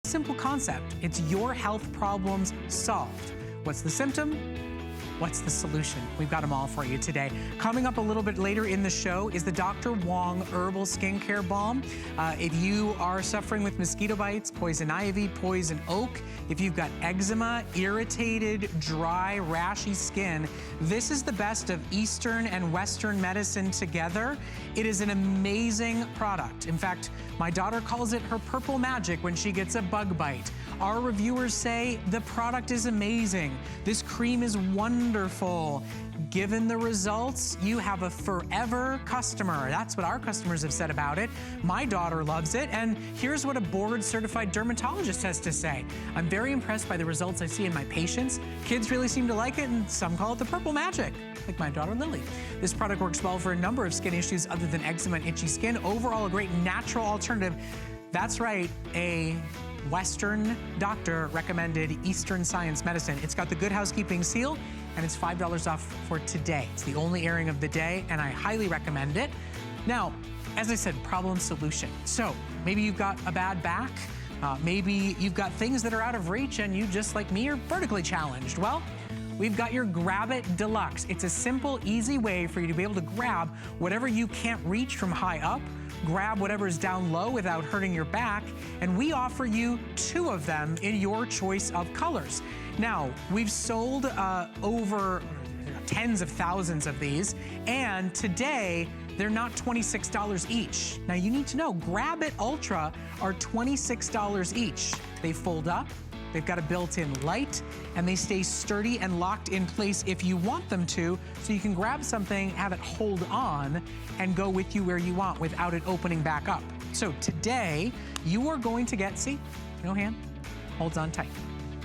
Simple concept. It's your health problems solved. What's the symptom? What's the solution? We've got them all for you today. Coming up a little bit later in the show is the Dr. Wong Herbal Skincare Balm. If you are suffering with mosquito bites, poison ivy, poison oak, if you've got eczema, irritated, dry, rashy skin, this is the best of Eastern and Western medicine together. It is an amazing product. In fact, my daughter calls it her purple magic when she gets a bug bite. Our reviewers say the product is amazing. This cream is wonderful. Given the results, you have a forever customer. That's what our customers have said about it. My daughter loves it, and here's what a board-certified dermatologist has to say. I'm very impressed by the results I see in my patients. Kids really seem to like it, and some call it the purple magic, like my daughter Lily. This product works well for a number of skin issues other than eczema and itchy skin. Overall, a great natural alternative. That's right, a Western doctor recommended Eastern science medicine. It's got the Good Housekeeping seal, and it's $5 off for today. It's the only airing of the day, and I highly recommend it. Now, as I said, problem solution. So maybe you've got a bad back, maybe you've got things that are out of reach and you, just like me, are vertically challenged. Well, we've got your Grab It Deluxe. It's a simple, easy way for you to be able to grab whatever you can't reach from high up, grab whatever is down low without hurting your back, and we offer you 2 of them in your choice of colors. Now, we've sold over tens of thousands of these, and today, they're not $26 each. Now, you need to know, Grab It Ultra are $26 each. They fold up, they've got a built-in light, and they stay sturdy and locked in place if you want them to, so you can grab something, have it hold on, and go with you where you want without it opening back up. So today, you are going to get, see, no hand, holds on tight.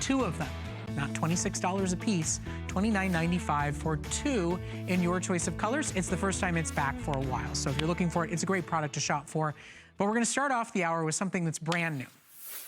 2 of them, not $26 a piece, $29.95 for 2 in your choice of colors. It's the first time it's back for a while, so if you're looking for it, it's a great product to shop for. But we're gonna start off the hour with something that's brand new.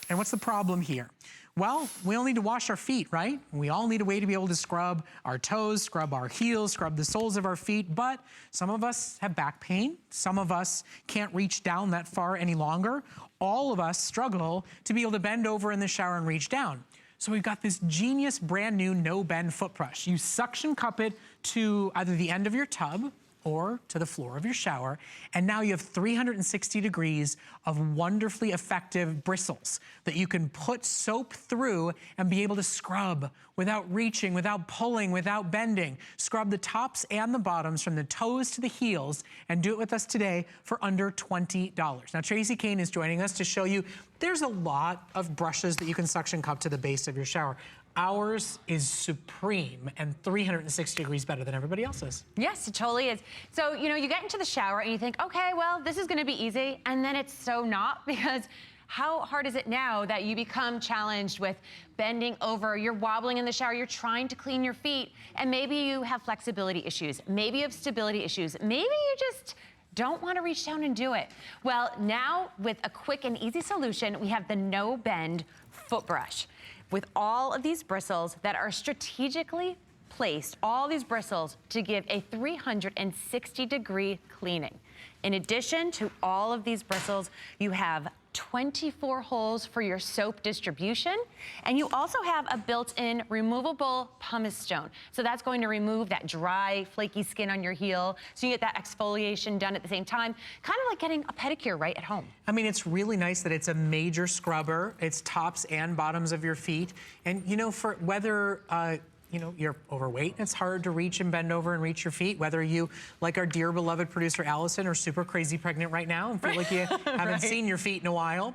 And what's the problem here? Well, we all need to wash our feet, right? We all need a way to be able to scrub our toes, scrub our heels, scrub the soles of our feet, but some of us have back pain. Some of us can't reach down that far any longer. All of us struggle to be able to bend over in the shower and reach down. So we've got this genius brand new no bend foot brush. You suction cup it to either the end of your tub or to the floor of your shower, and now you have 360 degrees of wonderfully effective bristles that you can put soap through and be able to scrub without reaching, without pulling, without bending. Scrub the tops and the bottoms from the toes to the heels, and do it with us today for under $20. Now, Tracy Kane is joining us to show you there's a lot of brushes that you can suction cup to the base of your shower. Ours is supreme and 360 degrees better than everybody else's. Yes, it totally is. So, you know, you get into the shower and you think, okay, well, this is gonna be easy, and then it's so not, because how hard is it now that you become challenged with bending over, you're wobbling in the shower, you're trying to clean your feet, and maybe you have flexibility issues, maybe you have stability issues, maybe you just don't want to reach down and do it. Well, now with a quick and easy solution, we have the No Bend Foot Brush. With all of these bristles that are strategically placed, all these bristles to give a 360 degree cleaning. In addition to all of these bristles, you have 24 holes for your soap distribution, and you also have a built-in removable pumice stone. So that's going to remove that dry, flaky skin on your heel, so you get that exfoliation done at the same time, kind of like getting a pedicure right at home. I mean, it's really nice that it's a major scrubber. It's tops and bottoms of your feet. And you know, for whether you know, you're overweight, it's hard to reach and bend over and reach your feet, whether you, like our dear beloved producer Allison, are super crazy pregnant right now and feel like you haven't seen your feet in a while.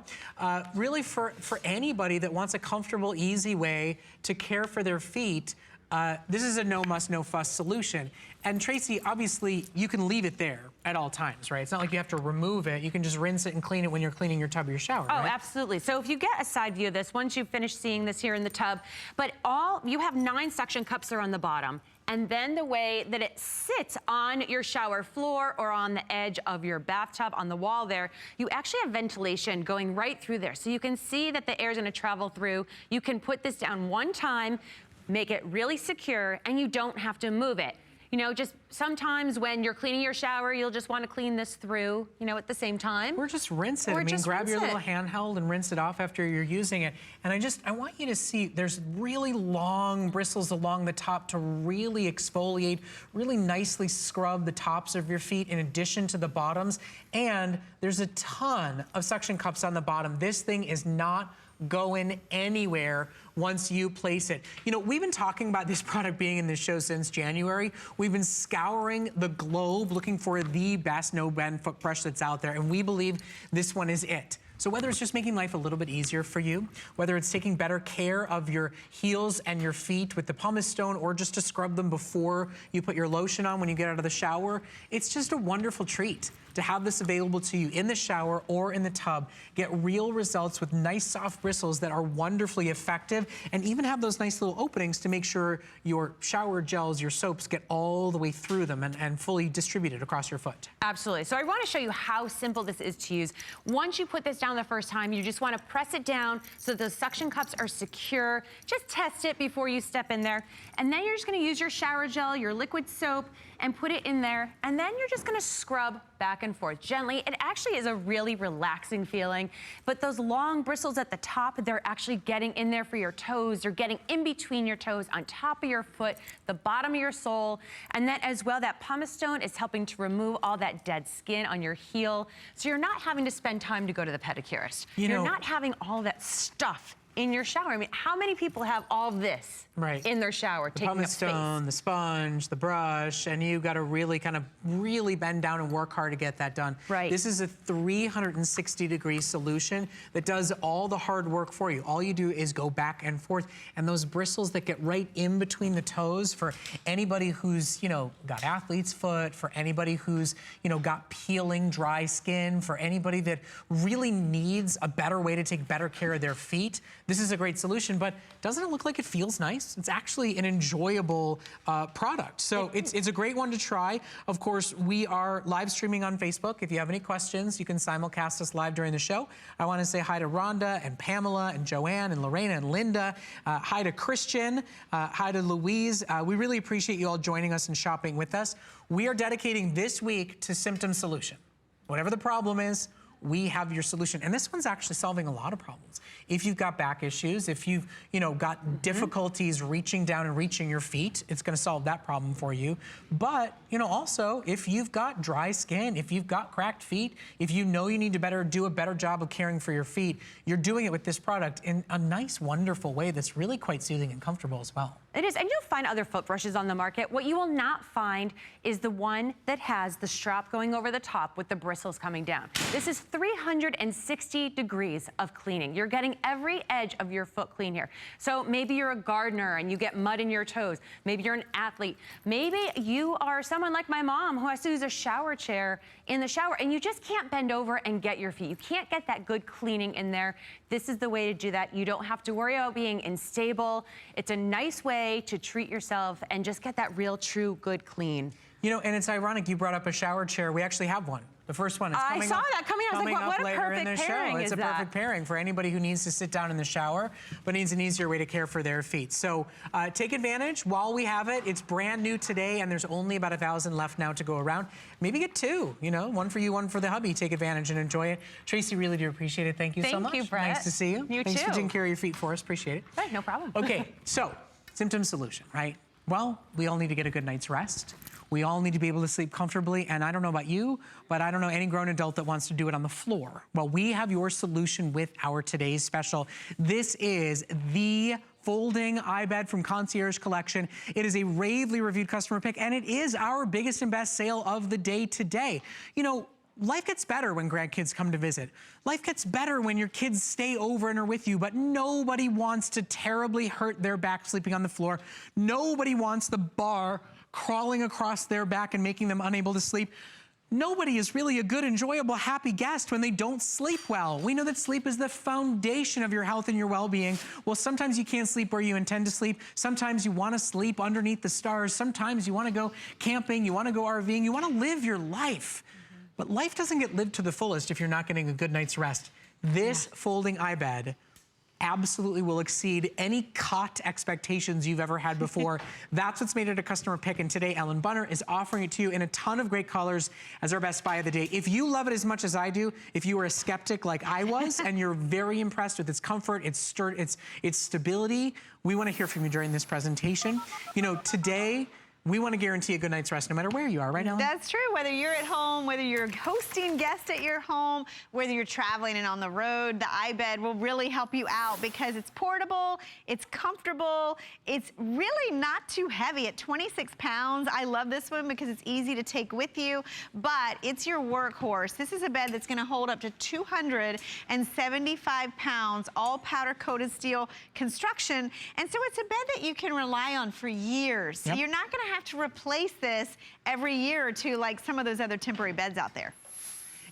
Really, for anybody that wants a comfortable, easy way to care for their feet, this is a no muss, no fuss solution. And Tracy, obviously, you can leave it there at all times, right? It's not like you have to remove it. You can just rinse it and clean it when you're cleaning your tub or your shower, Oh, right? absolutely. So if you get a side view of this, once you've finished seeing this here in the tub, but you have 9 suction cups there on the bottom. And then the way that it sits on your shower floor or on the edge of your bathtub on the wall there, you actually have ventilation going right through there. So you can see that the air is going to travel through. You can put this down one time, make it really secure, and you don't have to move it. You know, just sometimes when you're cleaning your shower, you'll just want to clean this through, you know, at the same time. Or just rinse it. I mean, grab your little handheld and rinse it off after you're using it. And I want you to see, there's really long bristles along the top to really exfoliate, really nicely scrub the tops of your feet in addition to the bottoms. And there's a ton of suction cups on the bottom. This thing is not going anywhere once you place it. You know, we've been talking about this product being in this show since January. We've been scouring the globe looking for the best no-bend foot brush that's out there, and we believe this one is it. So whether it's just making life a little bit easier for you, whether it's taking better care of your heels and your feet with the pumice stone, or just to scrub them before you put your lotion on when you get out of the shower, it's just a wonderful treat to have this available to you in the shower or in the tub. Get real results with nice soft bristles that are wonderfully effective, and even have those nice little openings to make sure your shower gels, your soaps get all the way through them and fully distributed across your foot. Absolutely. So I want to show you how simple this is to use. Once you put this down the first time, you just want to press it down so those suction cups are secure. Just test it before you step in there. And then you're just going to use your shower gel, your liquid soap, and put it in there. And then you're just going to scrub back and forth gently. It actually is a really relaxing feeling. But those long bristles at the top, they're actually getting in there for your toes. They're getting in between your toes, on top of your foot, the bottom of your sole. And then as well, that pumice stone is helping to remove all that dead skin on your heel. So you're not having to spend time to go to the pedicurist. You're not having all that stuff in your shower. I mean, how many people have all this in their shower, taking up space? The pumice stone, the sponge, the brush, and you got to really really bend down and work hard to get that done. This is a 360-degree solution that does all the hard work for you. All you do is go back and forth, and those bristles that get right in between the toes, for anybody who's, you know, got athlete's foot, for anybody who's, you know, got peeling dry skin, for anybody that really needs a better way to take better care of their feet, this is a great solution. But doesn't it look like it feels nice? It's actually an enjoyable product. So it's a great one to try. Of course, we are live streaming on Facebook. If you have any questions, you can simulcast us live during the show. I want to say hi to Rhonda and Pamela and Joanne and Lorena and Linda. Hi to Christian. Hi to Louise. We really appreciate you all joining us and shopping with us. We are dedicating this week to symptom solution. Whatever the problem is, we have your solution. And this one's actually solving a lot of problems. If you've got back issues, if you've, you know, got difficulties reaching down and reaching your feet, it's gonna solve that problem for you. But, you know, also, if you've got dry skin, if you've got cracked feet, if you know you need to do a better job of caring for your feet, you're doing it with this product in a nice, wonderful way that's really quite soothing and comfortable as well. It is, and you'll find other foot brushes on the market. What you will not find is the one that has the strap going over the top with the bristles coming down. This is 360 degrees of cleaning. You're getting every edge of your foot clean here. So maybe you're a gardener and you get mud in your toes. Maybe you're an athlete. Maybe you are someone like my mom who has to use a shower chair in the shower and you just can't bend over and get your feet. You can't get that good cleaning in there. This is the way to do that. You don't have to worry about being unstable. It's a nice way to treat yourself and just get that real, true, good clean. You know, and it's ironic you brought up a shower chair. We actually have one. The first one is coming up. I saw that coming. I was like, what a perfect pairing is that? It's a perfect pairing for anybody who needs to sit down in the shower, but needs an easier way to care for their feet. So take advantage while we have it. It's brand new today, and there's only about 1,000 left now to go around. Maybe get two, you know, one for you, one for the hubby. Take advantage and enjoy it. Tracy, really do appreciate it. Thank you so much. Thank you, Brett. Nice to see you. You too. Thanks for taking care of your feet for us. Appreciate it. Hey, no problem. Okay, so symptom solution, right? Well, we all need to get a good night's rest. We all need to be able to sleep comfortably, and I don't know about you, but I don't know any grown adult that wants to do it on the floor. Well, we have your solution with our today's special. This is the folding iBed from Concierge Collection. It is a ravely reviewed customer pick, and it is our biggest and best sale of the day today. You know, life gets better when grandkids come to visit. Life gets better when your kids stay over and are with you, but nobody wants to terribly hurt their back sleeping on the floor. Nobody wants the bar crawling across their back and making them unable to sleep. Nobody is really a good, enjoyable, happy guest when they don't sleep well. We know that sleep is the foundation of your health and your well-being. Well, sometimes you can't sleep where you intend to sleep. Sometimes you want to sleep underneath the stars. Sometimes you want to go camping, you want to go RVing, you want to live your life. But life doesn't get lived to the fullest if you're not getting a good night's rest. This folding iBed absolutely will exceed any cot expectations you've ever had before. That's what's made it a customer pick, and today Ellen Bunner is offering it to you in a ton of great colors as our best buy of the day. If you love it as much as I do, if you are a skeptic like I was, and you're very impressed with its comfort, its stability, we want to hear from you during this presentation. You know, today, we want to guarantee a good night's rest no matter where you are, right, Ellen? That's true. Whether you're at home, whether you're hosting guests at your home, whether you're traveling and on the road, the iBed will really help you out because it's portable, it's comfortable, it's really not too heavy at 26 pounds. I love this one because it's easy to take with you, but it's your workhorse. This is a bed that's going to hold up to 275 pounds, all powder coated steel construction, and so it's a bed that you can rely on for years. Yep. So you're not going to have to replace this every year or two like some of those other temporary beds out there.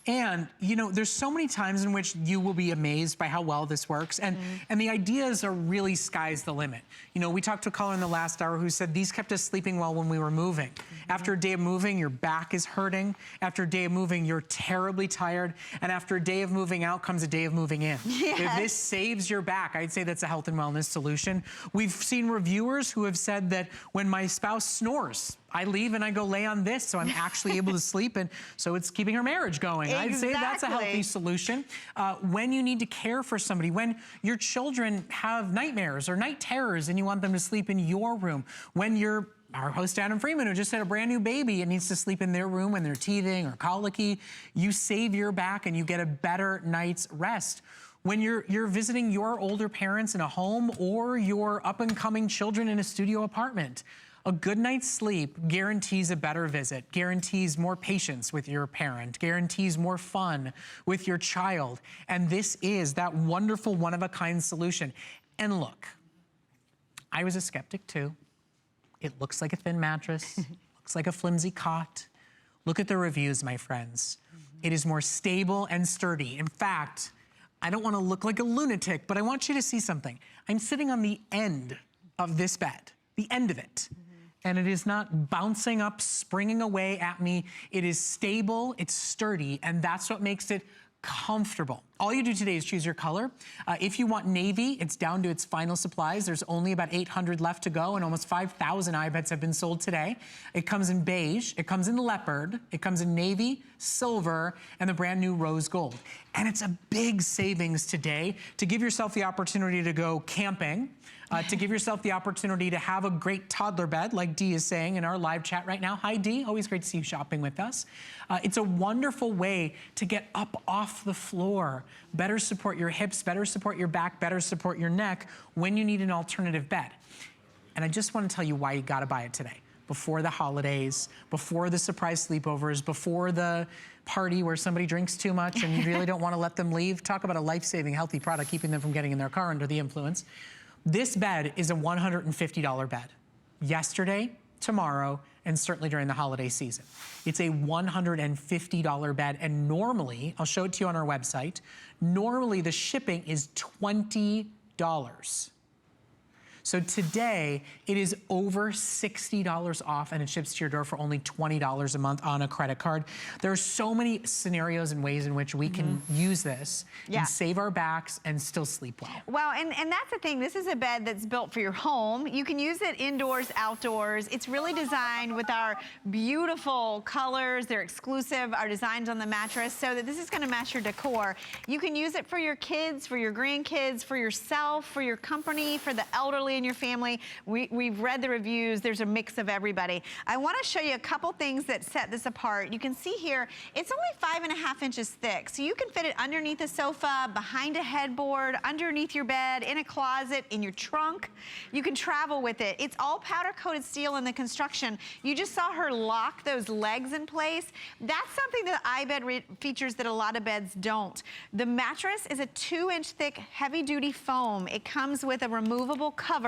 And, you know, there's so many times in which you will be amazed by how well this works. And, and the ideas are really sky's the limit. You know, we talked to a caller in the last hour who said these kept us sleeping well when we were moving. After a day of moving, your back is hurting. After a day of moving, you're terribly tired. And after a day of moving out comes a day of moving in. Yes. If this saves your back, I'd say that's a health and wellness solution. We've seen reviewers who have said that when my spouse snores, I leave and I go lay on this, so I'm actually able to sleep, and so it's keeping her marriage going. Exactly. I'd say that's a healthy solution. When you need to care for somebody, when your children have nightmares or night terrors and you want them to sleep in your room, when our host Adam Freeman, who just had a brand new baby and needs to sleep in their room when they're teething or colicky, you save your back and you get a better night's rest. When you're visiting your older parents in a home or your up-and-coming children in a studio apartment, a good night's sleep guarantees a better visit, guarantees more patience with your parent, guarantees more fun with your child. And this is that wonderful one-of-a-kind solution. And look, I was a skeptic too. It looks like a thin mattress, looks like a flimsy cot. Look at the reviews, my friends. It is more stable and sturdy. In fact, I don't want to look like a lunatic, but I want you to see something. I'm sitting on the end of this bed, the end of it. And it is not bouncing up, springing away at me. It is stable, it's sturdy, and that's what makes it comfortable. All you do today is choose your color. If you want navy, it's down to its final supplies. There's only about 800 left to go, and almost 5,000 iBeds have been sold today. It comes in beige, it comes in leopard, it comes in navy, silver, and the brand new rose gold. And it's a big savings today to give yourself the opportunity to go camping, to give yourself the opportunity to have a great toddler bed, like Dee is saying in our live chat right now. Hi, Dee. Always great to see you shopping with us. It's a wonderful way to get up off the floor, better support your hips, better support your back, better support your neck when you need an alternative bed. And I just want to tell you why you got to buy it today. Before the holidays, before the surprise sleepovers, before the party where somebody drinks too much and you really don't want to let them leave. Talk about a life-saving, healthy product, keeping them from getting in their car under the influence. This bed is a $150 bed. Yesterday, tomorrow, and certainly during the holiday season. It's a $150 bed, and normally, I'll show it to you on our website, normally the shipping is $20. So today, it is over $60 off, and it ships to your door for only $20 a month on a credit card. There are so many scenarios and ways in which we can use this and save our backs and still sleep well. Well, and that's the thing. This is a bed that's built for your home. You can use it indoors, outdoors. It's really designed with our beautiful colors. They're exclusive, our designs on the mattress, so that this is going to match your decor. You can use it for your kids, for your grandkids, for yourself, for your company, for the elderly in your family. We've read the reviews. There's a mix of everybody. I want to show you a couple things that set this apart. You can see here, it's only 5.5 inches thick, so you can fit it underneath a sofa, behind a headboard, underneath your bed, in a closet, in your trunk. You can travel with it. It's all powder-coated steel in the construction. You just saw her lock those legs in place. That's something that iBed features that a lot of beds don't. The mattress is a 2-inch thick, heavy-duty foam. It comes with a removable cover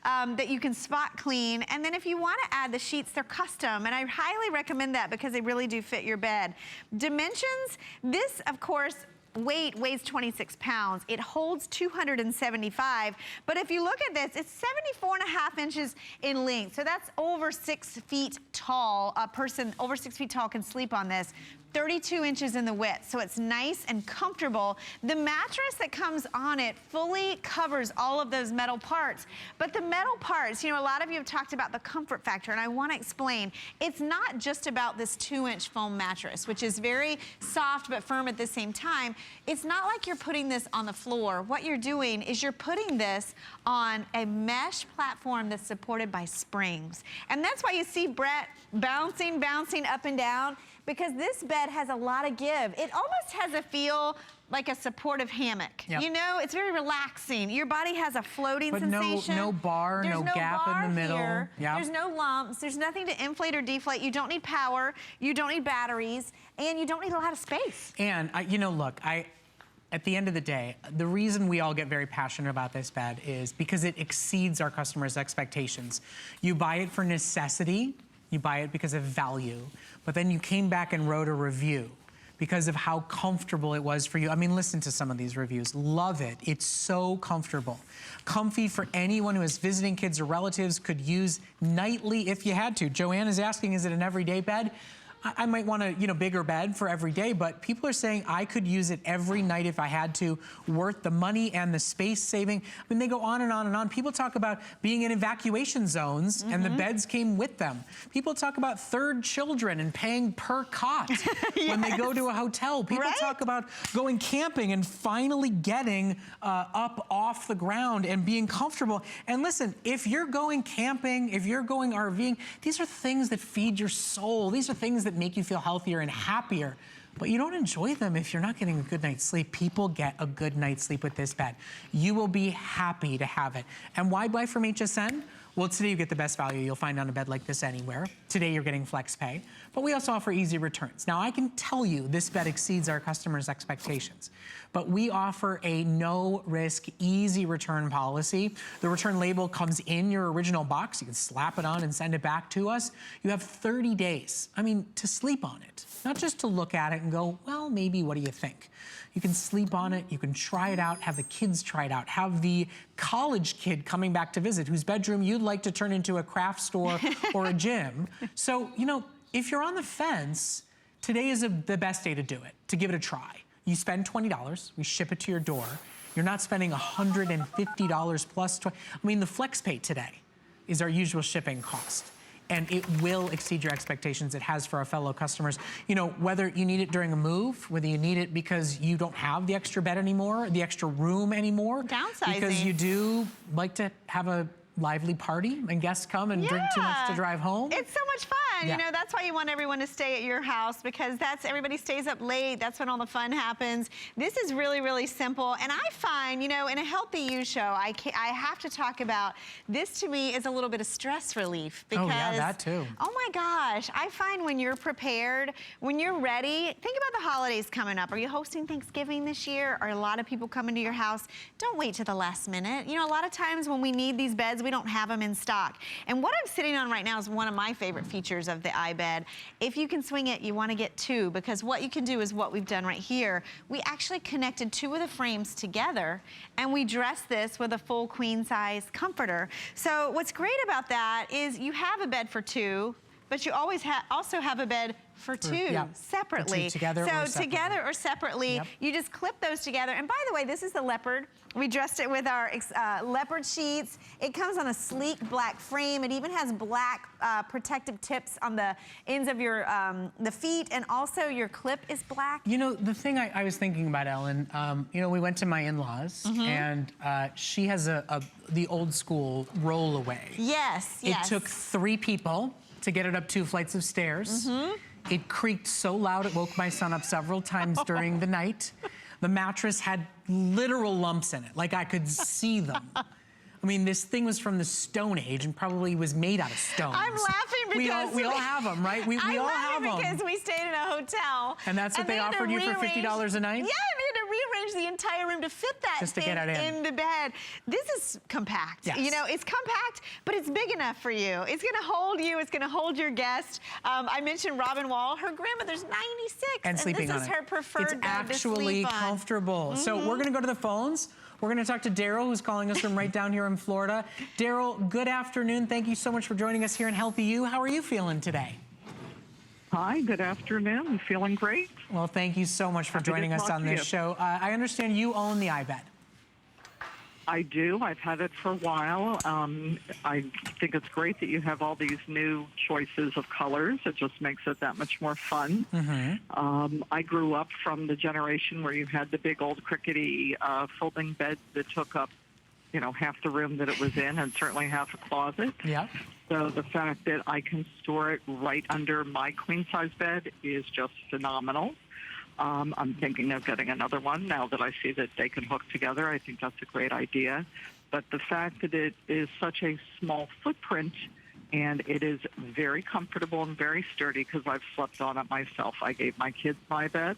that you can spot clean. And then if you want to add the sheets, they're custom. And I highly recommend that because they really do fit your bed. Dimensions, this, of course, weighs 26 pounds. It holds 275, but if you look at this, it's 74.5 inches in length. So that's over 6 feet tall. A person over 6 feet tall can sleep on this. 32 inches in the width, so it's nice and comfortable. The mattress that comes on it fully covers all of those metal parts. But the metal parts, you know, a lot of you have talked about the comfort factor, and I want to explain. It's not just about this 2-inch foam mattress, which is very soft but firm at the same time. It's not like you're putting this on the floor. What you're doing is you're putting this on a mesh platform that's supported by springs. And that's why you see Brett bouncing up and down, because this bed has a lot of give. It almost has a feel like a supportive hammock. Yep. You know, it's very relaxing. Your body has a floating sensation. No bar, no gap in the middle. Yep. There's no lumps. There's nothing to inflate or deflate. You don't need power. You don't need batteries. And you don't need a lot of space. And, you know, look, at the end of the day, the reason we all get very passionate about this bed is because it exceeds our customers' expectations. You buy it for necessity. You buy it because of value, but then you came back and wrote a review because of how comfortable it was for you. I mean, listen to some of these reviews. Love it. It's so comfortable. Comfy for anyone who is visiting kids or relatives, could use nightly if you had to. Joanne is asking, is it an everyday bed? I might want a, you know, bigger bed for every day, but people are saying I could use it every night if I had to, worth the money and the space saving. I mean, they go on and on and on. People talk about being in evacuation zones and the beds came with them. People talk about third children and paying per cot when they go to a hotel. People talk about going camping and finally getting up off the ground and being comfortable. And listen, if you're going camping, if you're going RVing, these are things that feed your soul. These are things that make you feel healthier and happier, but you don't enjoy them if you're not getting a good night's sleep. People get a good night's sleep with this bed. You will be happy to have it. And why buy from HSN? Well, today you get the best value you'll find on a bed like this anywhere. Today you're getting flex pay, but we also offer easy returns. Now I can tell you this bed exceeds our customers' expectations, but we offer a no risk, easy return policy. The return label comes in your original box. You can slap it on and send it back to us. You have 30 days, I mean, to sleep on it, not just to look at it and go, well, maybe, what do you think? You can sleep on it, you can try it out, have the kids try it out, have the college kid coming back to visit whose bedroom you'd like to turn into a craft store or a gym. So, you know, if you're on the fence, today is the best day to do it, to give it a try. You spend $20, we ship it to your door. You're not spending $150 plus, I mean, the flex pay today is our usual shipping cost. And it will exceed your expectations. It has for our fellow customers. You know, whether you need it during a move, whether you need it because you don't have the extra bed anymore, the extra room anymore. Downsizing. Because you do like to have a lively party and guests come and drink too much to drive home. It's so much fun. You know, that's why you want everyone to stay at your house, because everybody stays up late. That's when all the fun happens. This is really, really simple. And I find, you know, in a Healthy You show, I have to talk about this. To me is a little bit of stress relief, because that too. Oh my gosh, I find when you're prepared, when you're ready, think about the holidays coming up. Are you hosting Thanksgiving this year? Are a lot of people coming to your house? Don't wait to the last minute. You know, a lot of times when we need these beds, we don't have them in stock. And what I'm sitting on right now is one of my favorite features of the iBed. If you can swing it, you want to get two, because what you can do is what we've done right here. We actually connected two of the frames together, and we dressed this with a full queen size comforter. So what's great about that is you have a bed for two, but you always also have a bed for two separately. Together or separately. You just clip those together. And by the way, this is the leopard. We dressed it with our leopard sheets. It comes on a sleek black frame. It even has black protective tips on the ends of your the feet, and also your clip is black. You know, the thing I was thinking about, Ellen, you know, we went to my in-laws, and she has the old school roll away. Yes. It took 3 people to get it up 2 flights of stairs. It creaked so loud it woke my son up several times during the night. The mattress had literal lumps in it, like I could see them. I mean, this thing was from the Stone Age and probably was made out of stones. I'm laughing because we all have them, right? We all have them. because we stayed in a hotel. And that's what they offered you for $50 a night? Yeah, we had to rearrange the entire room to fit that just to thing get it in the bed. This is compact. Yes. You know, it's compact, but it's big enough for you. It's going to hold you. It's going to hold your guest. I mentioned Robin Wall. Her grandmother's 96, and sleeping this on is it. her preferred It's bed actually to sleep on. comfortable. So we're going to go to the phones. We're going to talk to Daryl, who's calling us from right down here in Florida. Daryl, good afternoon. Thank you so much for joining us here in Healthy You. How are you feeling today? Hi, good afternoon. I'm feeling great. Well, thank you so much for joining us on this show. I understand you own the iBed. I do. I've had it for a while. I think it's great that you have all these new choices of colors. It just makes it that much more fun. I grew up from the generation where you had the big old crickety folding bed that took up, half the room that it was in and certainly half a closet. Yeah. So the fact that I can store it right under my queen-size bed is just phenomenal. I'm thinking of getting another one now that I see that they can hook together. I think that's a great idea. But the fact that it is such a small footprint and it is very comfortable and very sturdy because I've slept on it myself. I gave my kids my bed,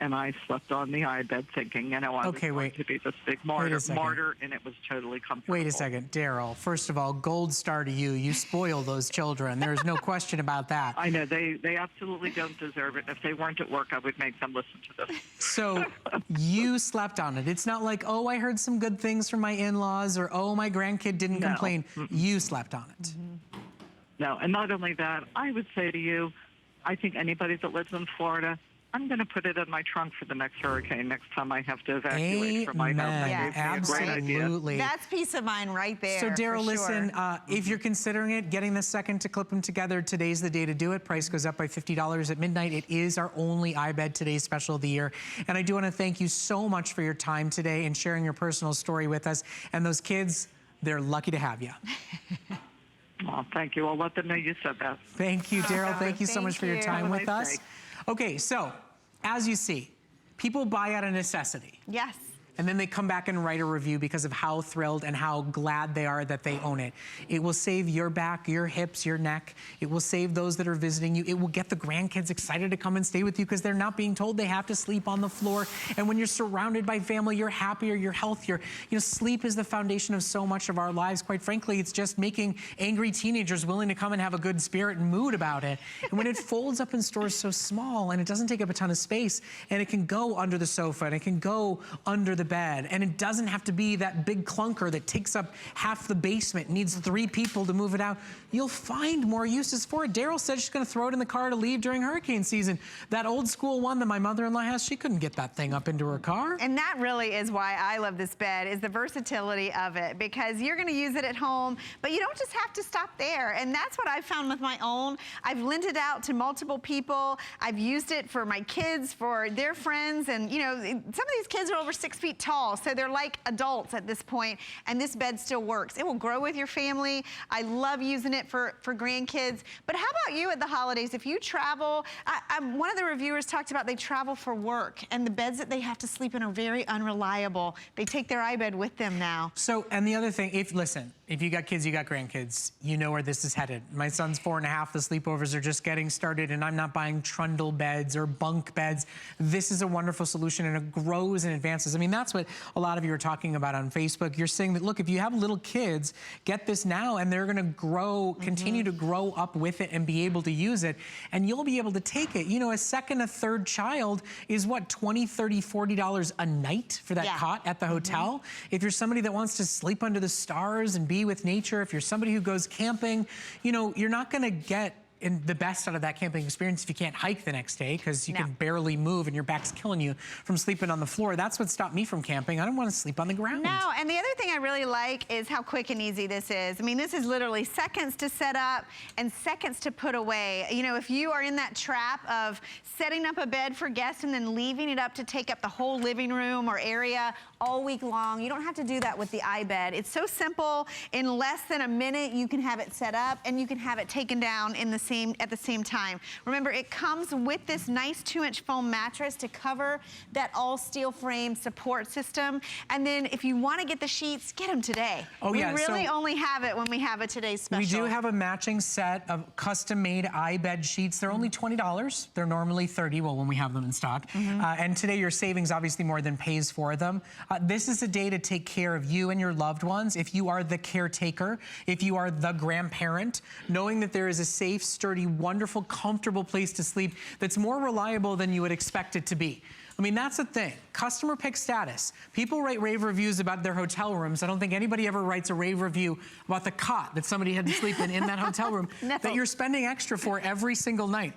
and I slept on the iBed thinking, I was going to be this big martyr, and it was totally comfortable. Wait a second, Daryl. First of all, gold star to you. You spoil those children. There's no question about that. I know. They absolutely don't deserve it. If they weren't at work, I would make them listen to this. So you slept on it. It's not like, oh, I heard some good things from my in-laws, or, oh, my grandkid didn't complain. You slept on it. No, and not only that, I would say to you, I think anybody that lives in Florida, I'm going to put it in my trunk for the next hurricane, next time I have to evacuate from my house. Yeah, absolutely. That's peace of mind right there. So, Daryl, listen, if you're considering it, getting the second to clip them together, today's the day to do it. Price goes up by $50 at midnight. It is our only iBed Today's Special of the year. And I do want to thank you so much for your time today and sharing your personal story with us. And those kids, they're lucky to have you. Oh, thank you. I'll let them know you said that. Thank you, Daryl. Thank you so much for your time with us. Okay, so as you see, people buy out of necessity. Yes. And then they come back and write a review because of how thrilled and how glad they are that they own it. It will save your back, your hips, your neck. It will save those that are visiting you. It will get the grandkids excited to come and stay with you because they're not being told they have to sleep on the floor. And when you're surrounded by family, you're happier, you're healthier. Sleep is the foundation of so much of our lives. Quite frankly, it's just making angry teenagers willing to come and have a good spirit and mood about it. And when it folds up and stores so small and it doesn't take up a ton of space and it can go under the sofa and it can go under the bed, and it doesn't have to be that big clunker that takes up half the basement, needs 3 people to move it out. You'll find more uses for it. Daryl said she's going to throw it in the car to leave during hurricane season. That old school one that my mother-in-law has, she couldn't get that thing up into her car. And that really is why I love this bed, is the versatility of it, because you're going to use it at home, but you don't just have to stop there. And that's what I've found with my own. I've lent it out to multiple people. I've used it for my kids, for their friends, and some of these kids are over 6 feet tall, so they're like adults at this point, and this bed still works. It will grow with your family. I love using it for grandkids. But how about you at the holidays? If you travel, one of the reviewers talked about they travel for work, and the beds that they have to sleep in are very unreliable. They take their iBed with them now. So, and the other thing, if you got kids, you got grandkids, you know where this is headed. My son's 4.5, the sleepovers are just getting started, and I'm not buying trundle beds or bunk beds. This is a wonderful solution, and it grows and advances. I mean, that's what a lot of you are talking about on Facebook. You're saying that, look, if you have little kids, get this now, and they're gonna grow, continue to grow up with it and be able to use it, and you'll be able to take it. A second, a third child is what, $20, $30, $40 a night for that cot at the hotel? If you're somebody that wants to sleep under the stars and be with nature, if you're somebody who goes camping, you're not gonna get the best out of that camping experience if you can't hike the next day because you can barely move and your back's killing you from sleeping on the floor. That's what stopped me from camping. I don't want to sleep on the ground. No, and the other thing I really like is how quick and easy this is. I mean, this is literally seconds to set up and seconds to put away. If you are in that trap of setting up a bed for guests and then leaving it up to take up the whole living room or area all week long, you don't have to do that with the iBed. It's so simple. In less than a minute, you can have it set up and you can have it taken down at the same time. Remember, it comes with this nice 2-inch foam mattress to cover that all steel frame support system. And then if you want to get the sheets, get them today. We really only have it when we have a Today's Special. We do have a matching set of custom-made iBed sheets. They're only $20. They're normally $30, well, when we have them in stock. And today your savings obviously more than pays for them. This is a day to take care of you and your loved ones. If you are the caretaker, if you are the grandparent, knowing that there is a safe, sturdy, wonderful, comfortable place to sleep that's more reliable than you would expect it to be. I mean, that's the thing. Customer pick status. People write rave reviews about their hotel rooms. I don't think anybody ever writes a rave review about the cot that somebody had to sleep in that hotel room that you're spending extra for every single night.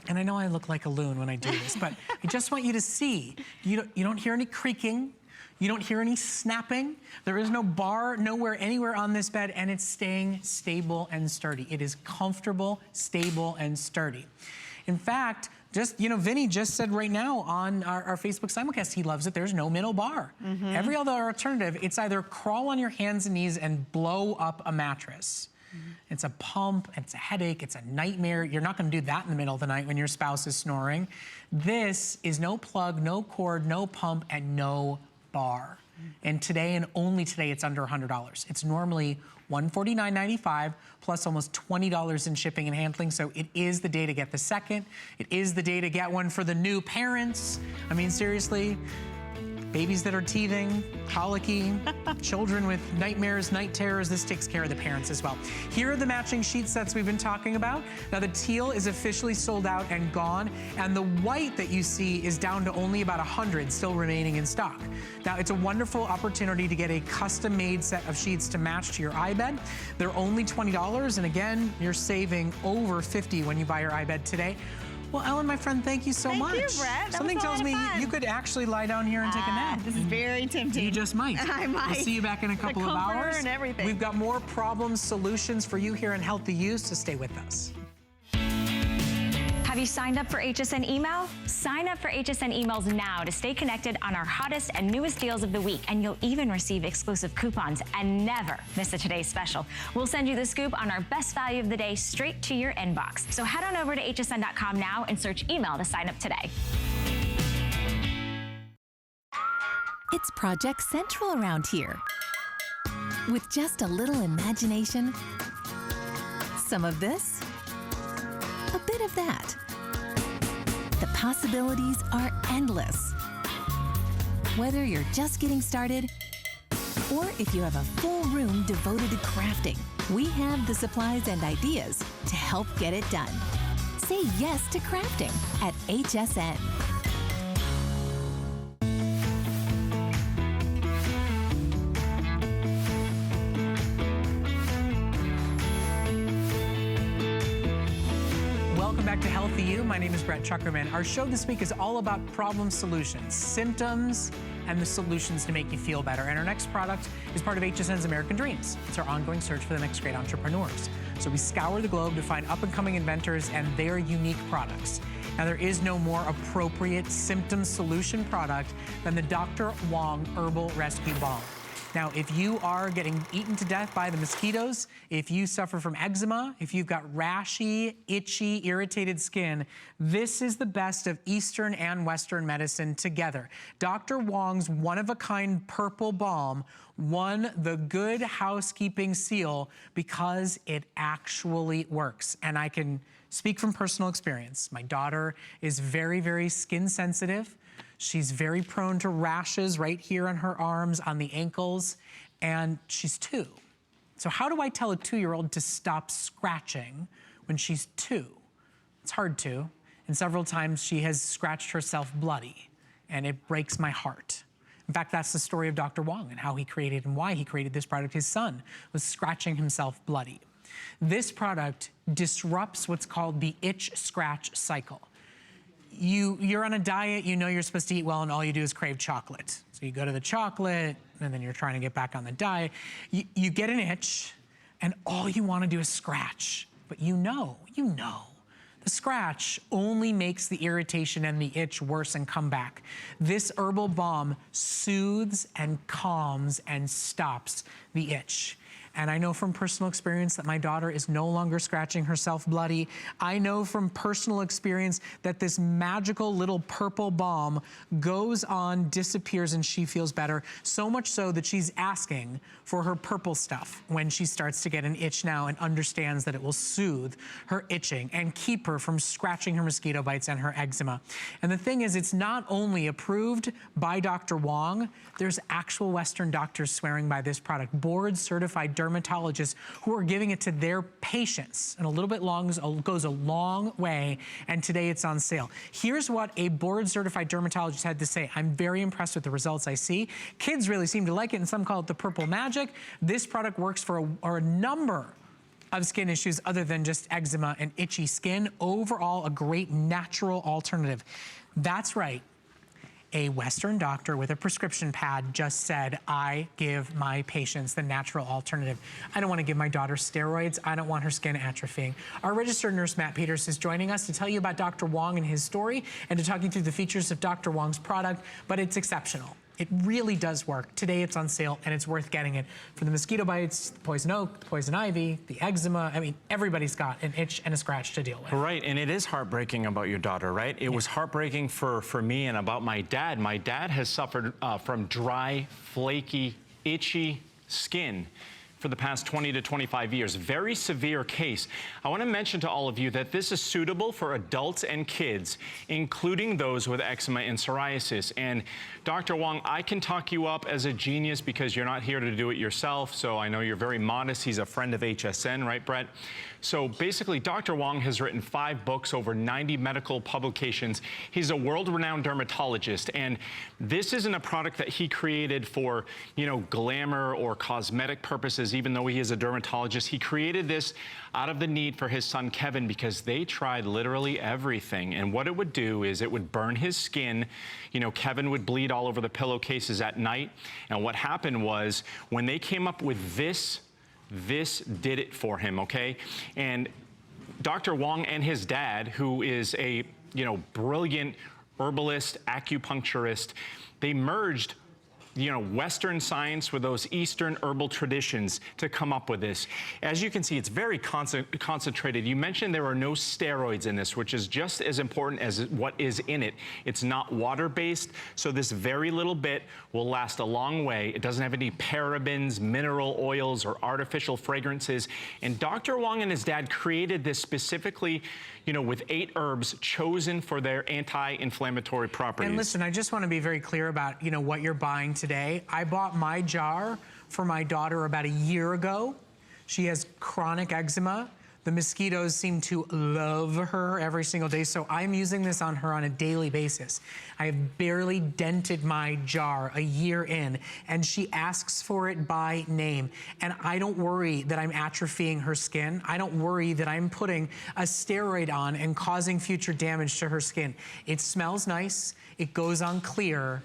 and I know I look like a loon when I do this, but I just want you to see, you don't hear any creaking, you don't hear any snapping, there is no bar nowhere, anywhere on this bed, and it's staying stable and sturdy. It is comfortable, stable, and sturdy. In fact, Vinny just said right now on our Facebook simulcast, he loves it. There's no middle bar. Every other alternative, it's either crawl on your hands and knees and blow up a mattress. It's a pump, it's a headache, it's a nightmare. You're not gonna do that in the middle of the night when your spouse is snoring. This is no plug, no cord, no pump, and no bar. And today, and only today, it's under $100. It's normally $149.95 plus almost $20 in shipping and handling. So it is the day to get the second. It is the day to get one for the new parents. I mean, seriously, babies that are teething, colicky, children with nightmares, night terrors, this takes care of the parents as well. Here are the matching sheet sets we've been talking about. Now the teal is officially sold out and gone, and the white that you see is down to only about 100 still remaining in stock. Now it's a wonderful opportunity to get a custom-made set of sheets to match to your iBed. They're only $20, and again, you're saving over $50 when you buy your iBed today. Well, Ellen, my friend, thank you so much. Thank you, Brett. Something tells me you could actually lie down here and take a nap. This is very tempting. You just might. I might. We'll see you back in a couple of hours. And everything. We've got more problems, solutions for you here in Healthy Use, so stay with us. Have you signed up for HSN email? Sign up for HSN emails now to stay connected on our hottest and newest deals of the week, and you'll even receive exclusive coupons and never miss a today's special. We'll send you the scoop on our best value of the day straight to your inbox. So head on over to hsn.com now and search email to sign up today. It's Project Central around here. With just a little imagination, some of this, a bit of that. The possibilities are endless. Whether you're just getting started or if you have a full room devoted to crafting, we have the supplies and ideas to help get it done. Say yes to crafting at HSN. Welcome back to Healthy You. My name is Brett Chukerman. Our show this week is all about problem solutions, symptoms, and the solutions to make you feel better. And our next product is part of HSN's American Dreams. It's our ongoing search for the next great entrepreneurs. So we scour the globe to find up-and-coming inventors and their unique products. Now, there is no more appropriate symptom solution product than the Dr. Wong Herbal Rescue Balm. Now, if you are getting eaten to death by the mosquitoes, if you suffer from eczema, if you've got rashy, itchy, irritated skin, this is the best of Eastern and Western medicine together. Dr. Wong's one-of-a-kind purple balm won the Good Housekeeping seal because it actually works. And I can speak from personal experience. My daughter is very, very skin sensitive. She's very prone to rashes right here on her arms, on the ankles, and she's 2. So how do I tell a 2-year-old to stop scratching when she's 2? It's hard to, and several times she has scratched herself bloody, and it breaks my heart. In fact, that's the story of Dr. Wong and how he created and why he created this product. His son was scratching himself bloody. This product disrupts what's called the itch-scratch cycle. You're on a diet, you know you're supposed to eat well, and all you do is crave chocolate. So you go to the chocolate, and then you're trying to get back on the diet. You get an itch, and all you want to do is scratch. But you know, the scratch only makes the irritation and the itch worse and come back. This herbal balm soothes and calms and stops the itch. And I know from personal experience that my daughter is no longer scratching herself bloody. I know from personal experience that this magical little purple balm goes on, disappears, and she feels better. So much so that she's asking for her purple stuff when she starts to get an itch now and understands that it will soothe her itching and keep her from scratching her mosquito bites and her eczema. And the thing is, it's not only approved by Dr. Wong, there's actual Western doctors swearing by this product, board-certified dermatologists who are giving it to their patients. And a little bit goes a long way, and today it's on sale. Here's what a board-certified dermatologist had to say. I'm very impressed with the results I see. Kids really seem to like it, and some call it the purple magic. This product works for a number of skin issues other than just eczema and itchy skin. Overall, a great natural alternative. That's right. A Western doctor with a prescription pad just said, I give my patients the natural alternative. I don't want to give my daughter steroids. I don't want her skin atrophying. Our registered nurse, Matt Peters, is joining us to tell you about Dr. Wong and his story and to talk you through the features of Dr. Wong's product, but it's exceptional. It really does work. Today it's on sale and it's worth getting it. For the mosquito bites, the poison oak, the poison ivy, the eczema, I mean, everybody's got an itch and a scratch to deal with. Right, and it is heartbreaking about your daughter, right? It was heartbreaking for me and about my dad. My dad has suffered from dry, flaky, itchy skin for the past 20 to 25 years. Very severe case. I want to mention to all of you that this is suitable for adults and kids, including those with eczema and psoriasis. And Dr. Wong, I can talk you up as a genius because you're not here to do it yourself, so I know you're very modest. He's a friend of HSN, right, Brett? So basically, Dr. Wong has written 5 books, over 90 medical publications. He's a world-renowned dermatologist, and this isn't a product that he created for, you know, glamour or cosmetic purposes, even though he is a dermatologist. He created this out of the need for his son, Kevin, because they tried literally everything. And what it would do is it would burn his skin. You know, Kevin would bleed all over the pillowcases at night. And what happened was when they came up with this did it for him, okay? And Dr. Wong and his dad, who is a, you know, brilliant herbalist, acupuncturist, they merged, you know, Western science with those Eastern herbal traditions to come up with this. As you can see, it's very concentrated. You mentioned there are no steroids in this, which is just as important as what is in it. It's not water-based, so this very little bit will last a long way. It doesn't have any parabens, mineral oils, or artificial fragrances. And Dr. Wong and his dad created this specifically, you know, with 8 herbs chosen for their anti-inflammatory properties. And listen, I just want to be very clear about, you know, what you're buying today. I bought my jar for my daughter about a year ago. She has chronic eczema. The mosquitoes seem to love her every single day, so I'm using this on her on a daily basis. I have barely dented my jar a year in, and she asks for it by name. And I don't worry that I'm atrophying her skin. I don't worry that I'm putting a steroid on and causing future damage to her skin. It smells nice, it goes on clear,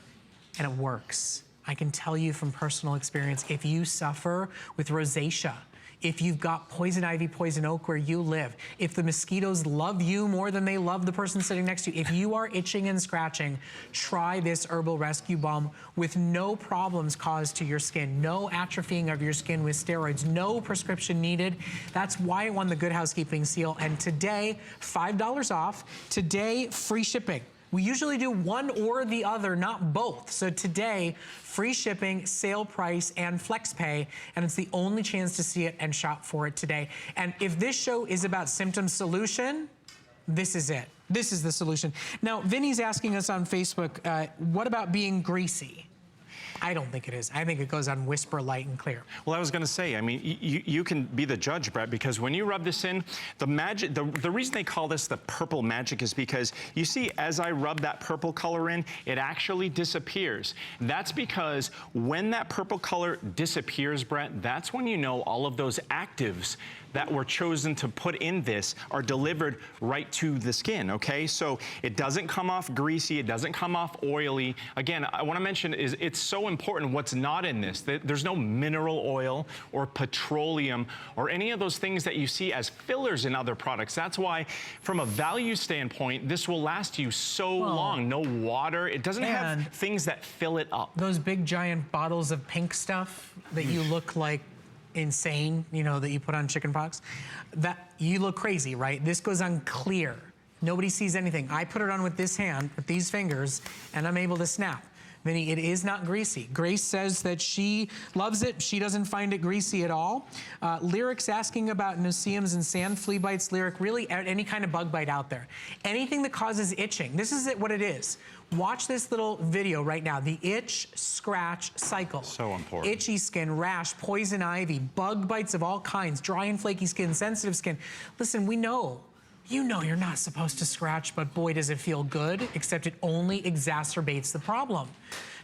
and it works. I can tell you from personal experience, if you suffer with rosacea, if you've got poison ivy, poison oak where you live, if the mosquitoes love you more than they love the person sitting next to you, if you are itching and scratching, try this Herbal Rescue Balm with no problems caused to your skin, no atrophying of your skin with steroids, no prescription needed. That's why it won the Good Housekeeping seal. And today, $5 off. Today, free shipping. We usually do one or the other, not both. So today, free shipping, sale price, and flex pay, and it's the only chance to see it and shop for it today. And if this show is about symptom solution, this is it. This is the solution. Now, Vinny's asking us on Facebook, what about being greasy? I don't think it is. I think it goes on whisper, light, and clear. Well, I was going to say, I mean, you can be the judge, Brett, because when you rub this in, the magic, the reason they call this the purple magic is because you see, as I rub that purple color in, it actually disappears. That's because when that purple color disappears, Brett, that's when you know all of those actives that were chosen to put in this are delivered right to the skin, okay? So it doesn't come off greasy, it doesn't come off oily. Again, I want to mention is it's so important what's not in this. There's no mineral oil or petroleum or any of those things that you see as fillers in other products. That's why, from a value standpoint, this will last you so long. No water. It doesn't have things that fill it up. Those big giant bottles of pink stuff that you look like insane, you know, that you put on chicken pox, that you look crazy, right? This goes on clear. Nobody sees anything. I put it on with this hand, with these fingers, and I'm able to snap. Vinny, it is not greasy. Grace says that she loves it. She doesn't find it greasy at all. Lyric's asking about no-see-ums and sand flea bites. Lyric, really any kind of bug bite out there. Anything that causes itching. This is what it is. Watch this little video right now. The itch, scratch cycle. So important. Itchy skin, rash, poison ivy, bug bites of all kinds, dry and flaky skin, sensitive skin. Listen, we know. You know you're not supposed to scratch, but boy, does it feel good, except it only exacerbates the problem.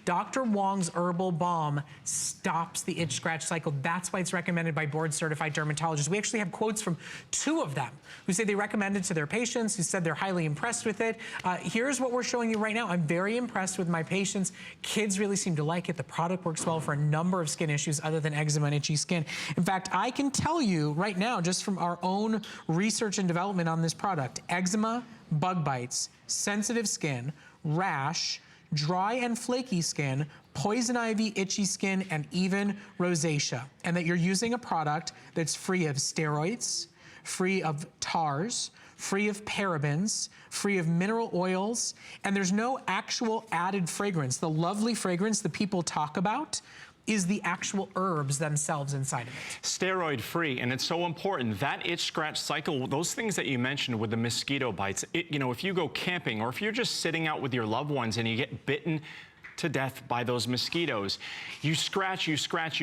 Dr. Wong's herbal balm stops the itch scratch cycle. That's why it's recommended by board certified dermatologists. We actually have quotes from 2 of them who say they recommend it to their patients, who said they're highly impressed with it. Here's what we're showing you right now. I'm very impressed with my patients. Kids really seem to like it. The product works well for a number of skin issues other than eczema and itchy skin. In fact, I can tell you right now, just from our own research and development on this product, eczema, bug bites, sensitive skin, rash, dry and flaky skin, poison ivy, itchy skin, and even rosacea. And that you're using a product that's free of steroids, free of tars, free of parabens, free of mineral oils, and there's no actual added fragrance. The lovely fragrance that people talk about is the actual herbs themselves inside of it. Steroid free, and it's so important. That itch scratch cycle, those things that you mentioned with the mosquito bites, you know, if you go camping or if you're just sitting out with your loved ones and you get bitten to death by those mosquitoes, you scratch, you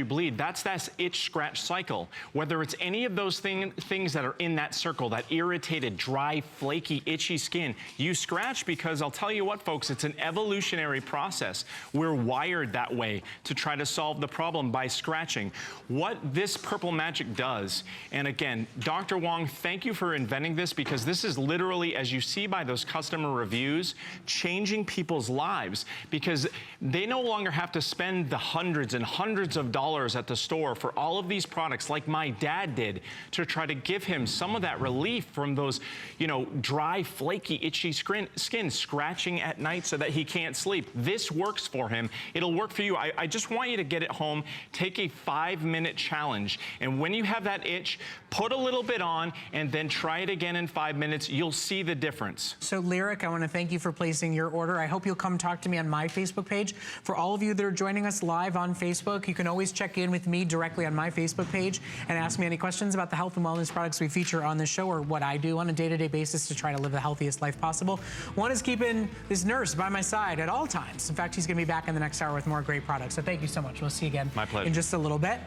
bleed. That's that itch scratch cycle. Whether it's any of those things that are in that circle, that irritated, dry, flaky, itchy skin, you scratch because I'll tell you what, folks, it's an evolutionary process. We're wired that way to try to solve the problem by scratching. What this Purple Magic does, and again, Dr. Wong, thank you for inventing this, because this is literally, as you see by those customer reviews, changing people's lives, because they no longer have to spend the hundreds and hundreds of dollars at the store for all of these products like my dad did to try to give him some of that relief from those, you know, dry, flaky, itchy skin, scratching at night so that he can't sleep. This works for him. It'll work for you. I just want you to get it home, take a 5-minute challenge, and when you have that itch, put a little bit on and then try it again in 5 minutes. You'll see the difference. So Lyric, I want to thank you for placing your order. I hope you'll come talk to me on my Facebook page. For all of you that are joining us live on Facebook, you can always check in with me directly on my Facebook page and ask me any questions about the health and wellness products we feature on this show, or what I do on a day-to-day basis to try to live the healthiest life possible. One is keeping this nurse by my side at all times. In fact, he's going to be back in the next hour with more great products. So thank you so much. We'll see you again My pleasure. in just a little bit.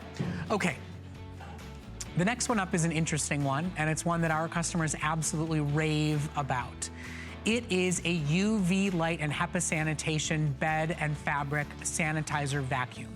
Okay. The next one up is an interesting one, and it's one that our customers absolutely rave about. It is a UV light and HEPA sanitation bed and fabric sanitizer vacuum.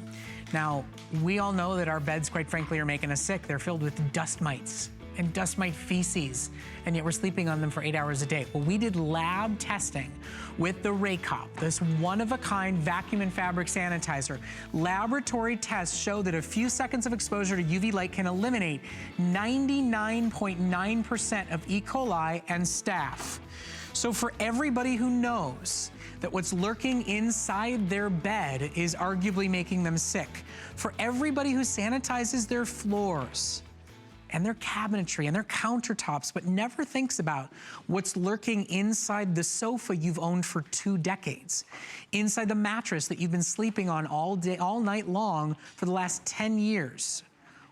Now, we all know that our beds, quite frankly, are making us sick. They're filled with dust mites and dust mite feces, and yet we're sleeping on them for 8 hours a day. Well, we did lab testing with the Raycop, this one-of-a-kind vacuum and fabric sanitizer. Laboratory tests show that a few seconds of exposure to UV light can eliminate 99.9% of E. coli and staph. So for everybody who knows that what's lurking inside their bed is arguably making them sick, for everybody who sanitizes their floors and their cabinetry and their countertops, but never thinks about what's lurking inside the sofa you've owned for 2 decades, inside the mattress that you've been sleeping on all day, all night long for the last 10 years.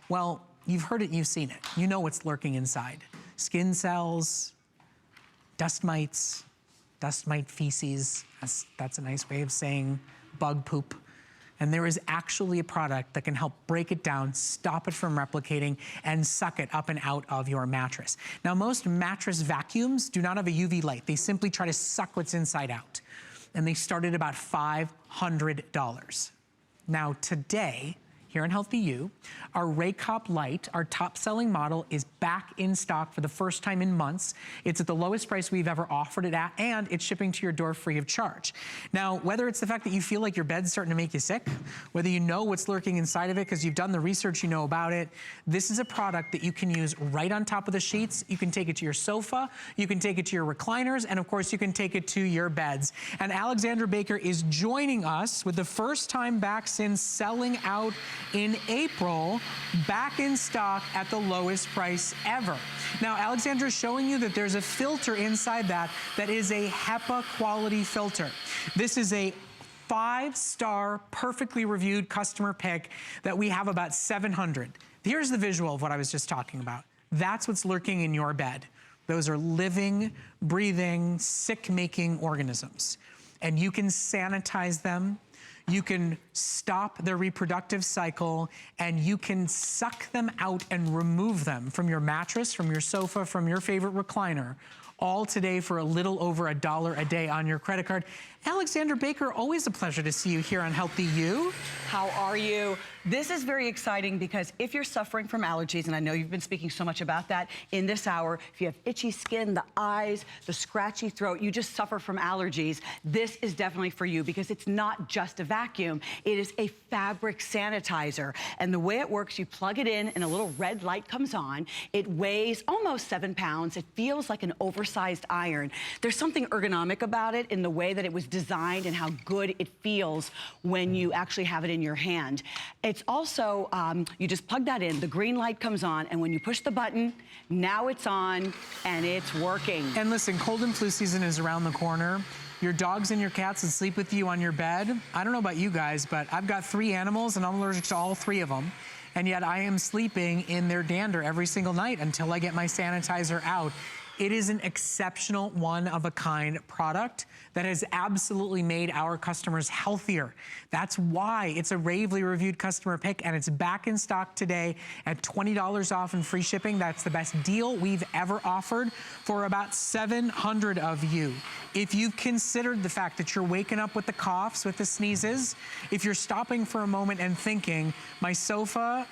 Well, you've heard it, you've seen it. You know what's lurking inside. Skin cells, dust mites, dust mite feces. That's a nice way of saying bug poop. And there is actually a product that can help break it down, stop it from replicating, and suck it up and out of your mattress. Now, most mattress vacuums do not have a UV light. They simply try to suck what's inside out. And they start at about $500. Now, today, here in Healthy You, our Raycop Light, our top-selling model, is back in stock for the first time in months. It's at the lowest price we've ever offered it at, and it's shipping to your door free of charge. Now, whether it's the fact that you feel like your bed's starting to make you sick, whether you know what's lurking inside of it because you've done the research, you know about it, this is a product that you can use right on top of the sheets. You can take it to your sofa, you can take it to your recliners, and of course, you can take it to your beds. And Alexandra Baker is joining us with the first time back since selling out in April, back in stock at the lowest price ever. Now, Alexandra is showing you that there's a filter inside that is a HEPA quality filter. This is a 5-star, perfectly reviewed customer pick that we have about 700. Here's the visual of what I was just talking about. That's what's lurking in your bed. Those are living, breathing, sick-making organisms. And you can sanitize them. You can stop their reproductive cycle, and you can suck them out and remove them from your mattress, from your sofa, from your favorite recliner. All today for a little over $1 a day on your credit card. Alexandra Baker, always a pleasure to see you here on Healthy You. How are you? This is very exciting because if you're suffering from allergies, and I know you've been speaking so much about that in this hour, if you have itchy skin, the eyes, the scratchy throat, you just suffer from allergies, this is definitely for you because it's not just a vacuum. It is a fabric sanitizer. And the way it works, you plug it in and a little red light comes on. It weighs almost 7 pounds. It feels like an oversized iron. There's something ergonomic about it in the way that it was designed and how good it feels when you actually have it in your hand. It's also, you just plug that in, the green light comes on, and when you push the button, now it's on and it's working. And listen, cold and flu season is around the corner. Your dogs and your cats that sleep with you on your bed. I don't know about you guys, but I've got 3 animals and I'm allergic to all 3 of them. And yet I am sleeping in their dander every single night until I get my sanitizer out. It is an exceptional, one-of-a-kind product that has absolutely made our customers healthier. That's why it's a ravely reviewed customer pick, and it's back in stock today at $20 off and free shipping. That's the best deal we've ever offered for about 700 of you. If you've considered the fact that you're waking up with the coughs, with the sneezes, if you're stopping for a moment and thinking, my sofa,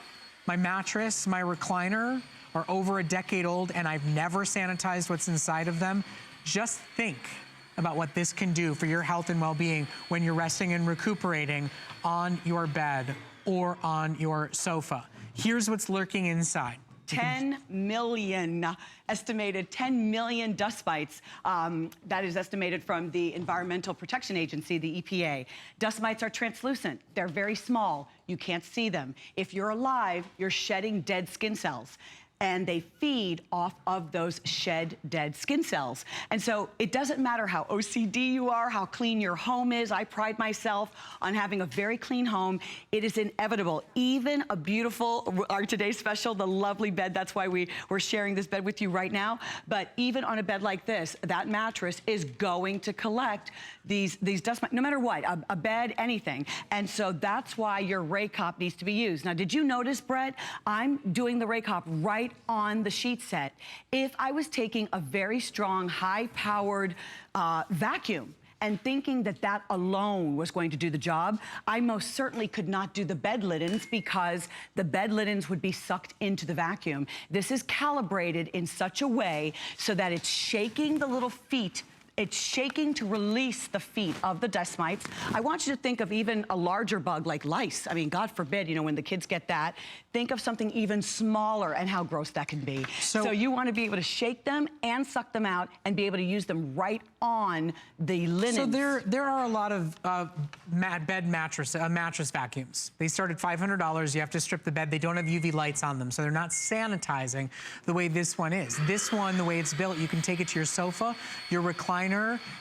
my mattress, my recliner, are over a decade old and I've never sanitized what's inside of them, just think about what this can do for your health and well-being when you're resting and recuperating on your bed or on your sofa. Here's what's lurking inside. 10 million, estimated 10 million dust mites. That is estimated from the Environmental Protection Agency, the EPA. Dust mites are translucent. They're very small. You can't see them. If you're alive, you're shedding dead skin cells, and they feed off of those shed dead skin cells. And so it doesn't matter how OCD you are, how clean your home is. I pride myself on having a very clean home. It is inevitable. Even a beautiful, our today's special, the lovely bed, that's why we're sharing this bed with you right now. But even on a bed like this, that mattress is going to collect these dust mites, no matter what, a bed, anything. And so that's why your Raycop needs to be used. Now, did you notice, Brett, I'm doing the Raycop right on the sheet set. If I was taking a very strong, high-powered vacuum and thinking that that alone was going to do the job, I most certainly could not do the bed linens because the bed linens would be sucked into the vacuum. This is calibrated in such a way so that it's shaking the little feet. It's shaking to release the feet of the dust mites. I want you to think of even a larger bug like lice. I mean, God forbid, you know, when the kids get that, think of something even smaller and how gross that can be. So you want to be able to shake them and suck them out and be able to use them right on the linen. So there are a lot of mattress vacuums. They start at $500. You have to strip the bed. They don't have UV lights on them, so they're not sanitizing the way this one is. This one, the way it's built, you can take it to your sofa, your recliner,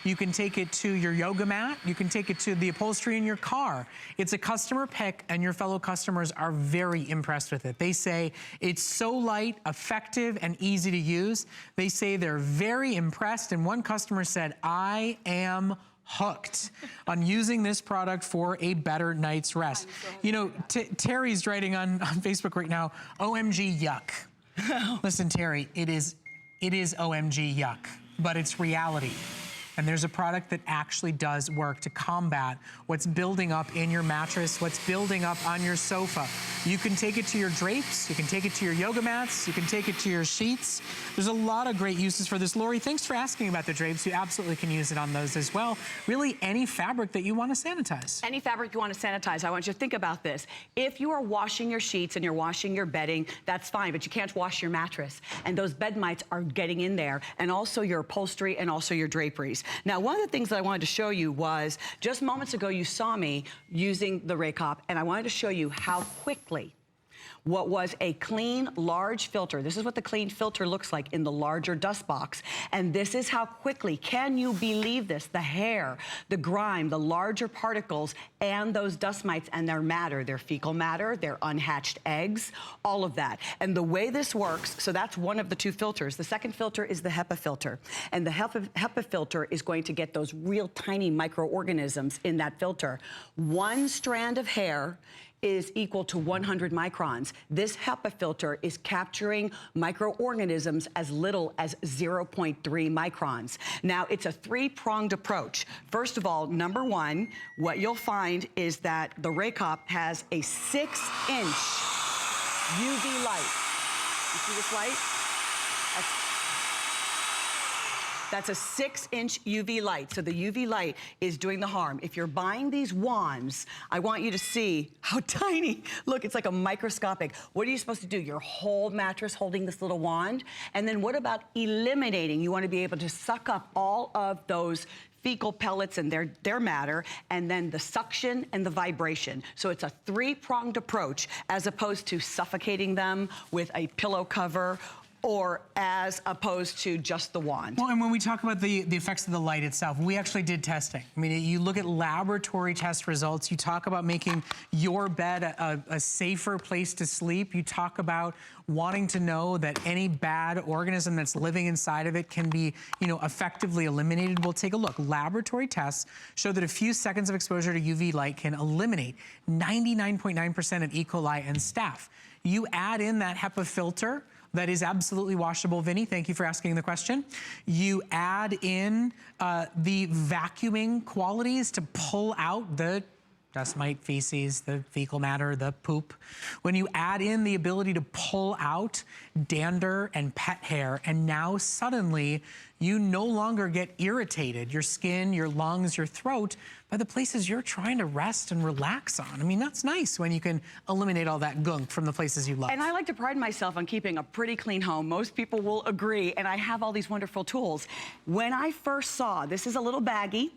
you can take it to your yoga mat, you can take it to the upholstery in your car. It's a customer pick, and your fellow customers are very impressed with it. They say it's so light, effective, and easy to use. They say they're very impressed, and one customer said, I am hooked on using this product for a better night's rest. You know, Terry's writing on Facebook right now, OMG yuck. Listen, Terry, it is OMG yuck, but it's reality. And there's a product that actually does work to combat what's building up in your mattress, what's building up on your sofa. You can take it to your drapes, you can take it to your yoga mats, you can take it to your sheets. There's a lot of great uses for this. Lori, thanks for asking about the drapes. You absolutely can use it on those as well. Really, any fabric that you want to sanitize. Any fabric you want to sanitize. I want you to think about this. If you are washing your sheets and you're washing your bedding, that's fine, but you can't wash your mattress. And those bed mites are getting in there, and also your upholstery and also your draperies. Now, one of the things that I wanted to show you was, just moments ago you saw me using the Raycop, and I wanted to show you how quickly, what was a clean, large filter. This is what the clean filter looks like in the larger dust box. And this is how quickly, can you believe this? The hair, the grime, the larger particles, and those dust mites and their matter, their fecal matter, their unhatched eggs, all of that. And the way this works, so that's one of the two filters. The second filter is the HEPA filter. And the HEPA filter is going to get those real tiny microorganisms in that filter. One strand of hair is equal to 100 microns. This HEPA filter is capturing microorganisms as little as 0.3 microns. Now, it's a three-pronged approach. First of all, number one, what you'll find is that the Raycop has a 6-inch UV light. You see this light? That's a 6-inch UV light. So the UV light is doing the harm. If you're buying these wands, I want you to see how tiny. Look, it's like a microscopic. What are you supposed to do? Your whole mattress holding this little wand? And then what about eliminating? You want to be able to suck up all of those fecal pellets and their matter, and then the suction and the vibration. So it's a three-pronged approach as opposed to suffocating them with a pillow cover or as opposed to just the wand. Well, and when we talk about the effects of the light itself, we actually did testing. I mean, you look at laboratory test results, you talk about making your bed a safer place to sleep, you talk about wanting to know that any bad organism that's living inside of it can be, effectively eliminated. We'll take a look. Laboratory tests show that a few seconds of exposure to UV light can eliminate 99.9% of E. coli and staph. You add in that HEPA filter, that is absolutely washable. Vinny, thank you for asking the question. You add in the vacuuming qualities to pull out the dust mite, feces, the fecal matter, the poop. When you add in the ability to pull out dander and pet hair, and now suddenly you no longer get irritated, your skin, your lungs, your throat, by the places you're trying to rest and relax on. I mean, that's nice when you can eliminate all that gunk from the places you love. And I like to pride myself on keeping a pretty clean home. Most people will agree, and I have all these wonderful tools. When I first saw, this is a little baggie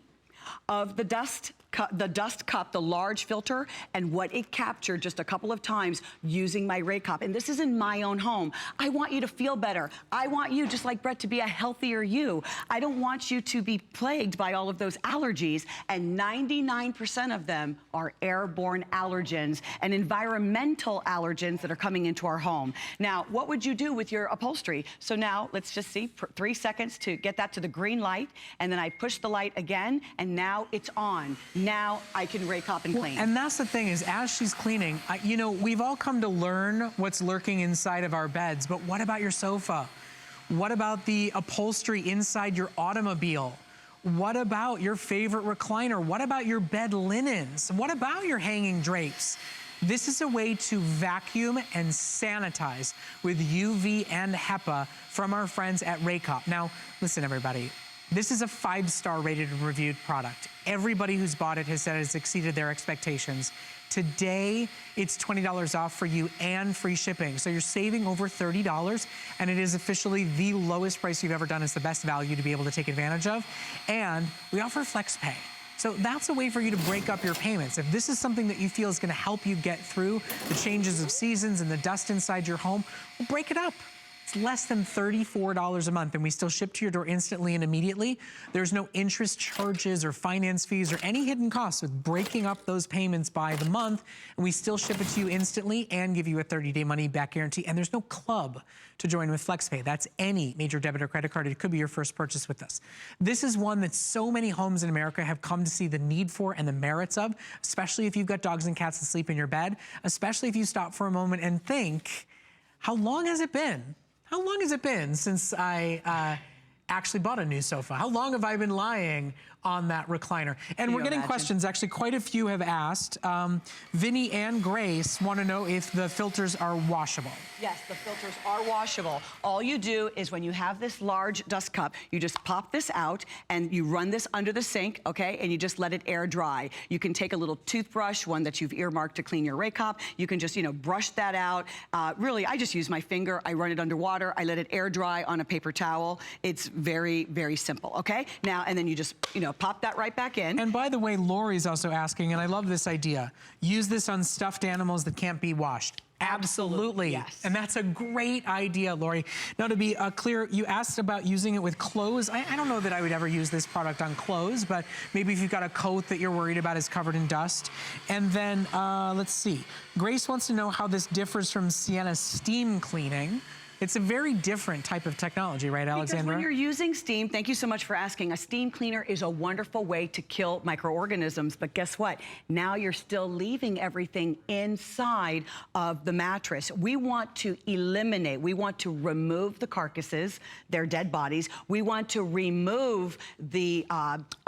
of the dust cup, the large filter, and what it captured just a couple of times using my Raycop. And this is in my own home. I want you to feel better. I want you, just like Brett, to be a healthier you. I don't want you to be plagued by all of those allergies, and 99% of them are airborne allergens and environmental allergens that are coming into our home. Now, what would you do with your upholstery? So now, let's just see, 3 seconds to get that to the green light, and then I push the light again, and now it's on. Now I can Raycop and clean. And that's the thing is, as she's cleaning, we've all come to learn what's lurking inside of our beds, but what about your sofa? What about the upholstery inside your automobile? What about your favorite recliner? What about your bed linens? What about your hanging drapes? This is a way to vacuum and sanitize with UV and HEPA from our friends at Raycop. Now, listen, everybody. This is a 5-star rated and reviewed product. Everybody who's bought it has said it's exceeded their expectations. Today, it's $20 off for you and free shipping. So you're saving over $30, and it is officially the lowest price you've ever done. It's the best value to be able to take advantage of. And we offer FlexPay. So that's a way for you to break up your payments. If this is something that you feel is gonna help you get through the changes of seasons and the dust inside your home, well, break it up. It's less than $34 a month, and we still ship to your door instantly and immediately. There's no interest charges or finance fees or any hidden costs with breaking up those payments by the month, and we still ship it to you instantly and give you a 30-day money-back guarantee, and there's no club to join with FlexPay. That's any major debit or credit card. It could be your first purchase with us. This is one that so many homes in America have come to see the need for and the merits of, especially if you've got dogs and cats that sleep in your bed, especially if you stop for a moment and think, how long has it been? How long has it been since I actually bought a new sofa? How long have I been lying on that recliner? And we're getting questions. Actually, quite a few have asked. Vinny and Grace want to know if the filters are washable. Yes, the filters are washable. All you do is when you have this large dust cup, you just pop this out and you run this under the sink, okay? And you just let it air dry. You can take a little toothbrush, one that you've earmarked to clean your Raycop. You can just, brush that out. Really, I just use my finger. I run it under water. I let it air dry on a paper towel. It's very, very simple, okay? Now, and then you just, you know, pop that right back in. And by the way, Lori's also asking, and I love this idea, use this on stuffed animals that can't be washed. Absolutely. Yes. And that's a great idea, Lori. Now, to be clear, you asked about using it with clothes. I don't know that I would ever use this product on clothes, but maybe if you've got a coat that you're worried about is covered in dust. And then, let's see. Grace wants to know how this differs from Sienna's steam cleaning. It's a very different type of technology, right, Alexandra? Because when you're using steam, thank you so much for asking, a steam cleaner is a wonderful way to kill microorganisms, but guess what? Now you're still leaving everything inside of the mattress. We want to eliminate, we want to remove the carcasses, their dead bodies. We want to remove the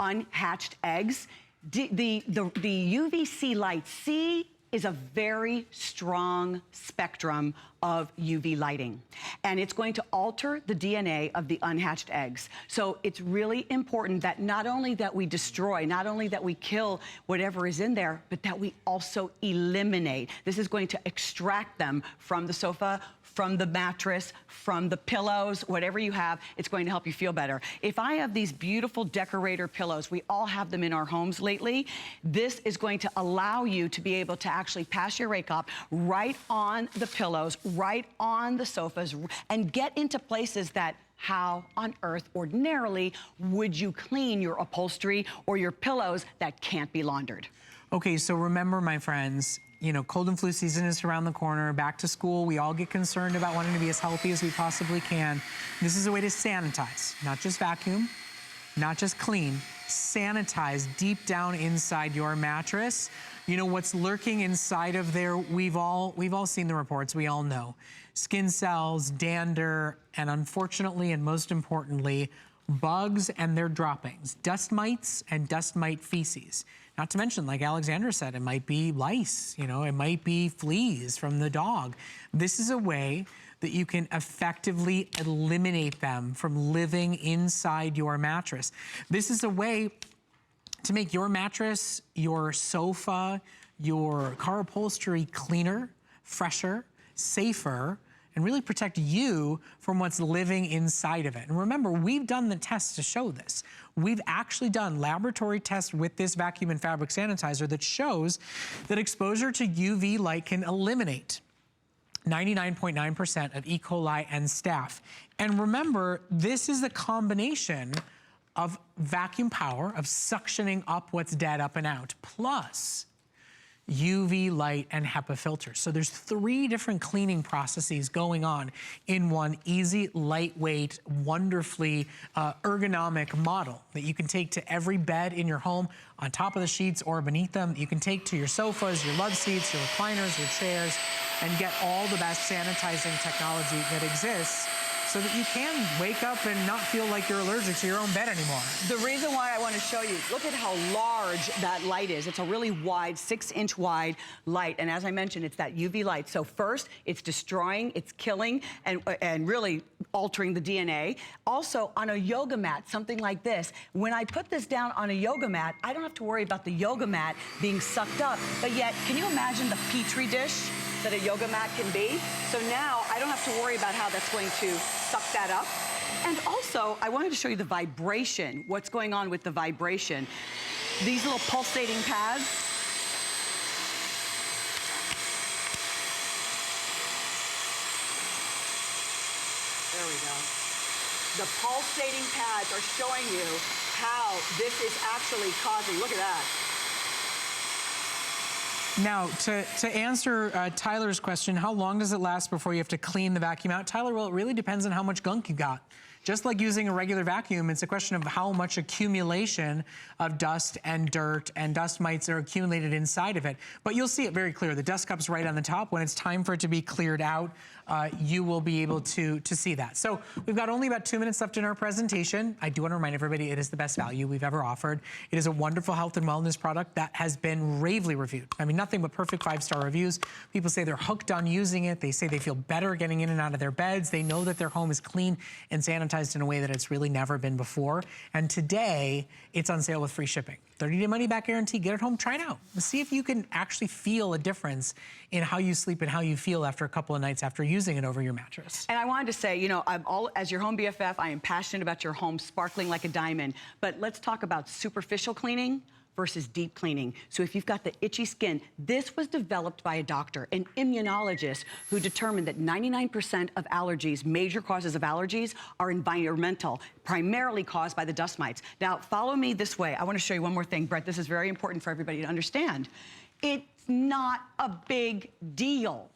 unhatched eggs. The UVC light, C is a very strong spectrum of UV lighting. And it's going to alter the DNA of the unhatched eggs. So it's really important that not only that we destroy, not only that we kill whatever is in there, but that we also eliminate. This is going to extract them from the sofa, from the mattress, from the pillows, whatever you have, it's going to help you feel better. If I have these beautiful decorator pillows, we all have them in our homes lately, this is going to allow you to be able to actually pass your Raycop right on the pillows, right on the sofas, and get into places that how on earth ordinarily would you clean your upholstery or your pillows that can't be laundered? Okay, so remember, my friends, you know, cold and flu season is around the corner, back to school. We all get concerned about wanting to be as healthy as we possibly can. This is a way to sanitize, not just vacuum, not just clean, sanitize deep down inside your mattress. You know, what's lurking inside of there, we've all seen the reports, we all know. Skin cells, dander, and unfortunately, and most importantly, bugs and their droppings, dust mites and dust mite feces. Not to mention, like Alexandra said, it might be lice, you know, it might be fleas from the dog. This is a way that you can effectively eliminate them from living inside your mattress. This is a way to make your mattress, your sofa, your car upholstery cleaner, fresher, safer, and really protect you from what's living inside of it. And remember, we've done the tests to show this. We've actually done laboratory tests with this vacuum and fabric sanitizer that shows that exposure to UV light can eliminate 99.9% of E. coli and staph. And remember, this is a combination of vacuum power, of suctioning up what's dead up and out, plus UV light and HEPA filters. So there's 3 different cleaning processes going on in one easy, lightweight, wonderfully ergonomic model that you can take to every bed in your home, on top of the sheets or beneath them. You can take to your sofas, your love seats, your recliners, your chairs, and get all the best sanitizing technology that exists, so that you can wake up and not feel like you're allergic to your own bed anymore. The reason why I want to show you, look at how large that light is. It's a really wide, 6-inch wide light. And as I mentioned, it's that UV light. So first, it's destroying, it's killing, and really altering the DNA. Also, on a yoga mat, something like this, when I put this down on a yoga mat, I don't have to worry about the yoga mat being sucked up. But yet, can you imagine the Petri dish that a yoga mat can be? So now I don't have to worry about how that's going to suck that up. And also, I wanted to show you the vibration, what's going on with the vibration. These little pulsating pads. There we go. The pulsating pads are showing you how this is actually causing, look at that. Now, to answer Tyler's question, how long does it last before you have to clean the vacuum out? Tyler, well, it really depends on how much gunk you got. Just like using a regular vacuum, it's a question of how much accumulation of dust and dirt and dust mites are accumulated inside of it. But you'll see it very clear. The dust cup's right on the top. When it's time for it to be cleared out, you will be able to see that. So we've got only about 2 minutes left in our presentation. I do want to remind everybody it is the best value we've ever offered. It is a wonderful health and wellness product that has been ravely reviewed. I mean, nothing but perfect 5-star reviews. People say they're hooked on using it. They say they feel better getting in and out of their beds. They know that their home is clean and sanitized sanitized in a way that it's really never been before. And today, it's on sale with free shipping. 30-day money-back guarantee. Get it home, try it out. See if you can actually feel a difference in how you sleep and how you feel after a couple of nights after using it over your mattress. And I wanted to say, you know, as your home BFF, I am passionate about your home sparkling like a diamond. But let's talk about superficial cleaning versus deep cleaning. So if you've got the itchy skin, this was developed by a doctor, an immunologist, who determined that 99% of allergies, major causes of allergies, are environmental, primarily caused by the dust mites. Now, follow me this way. I want to show you one more thing, Brett. This is very important for everybody to understand. It's not a big deal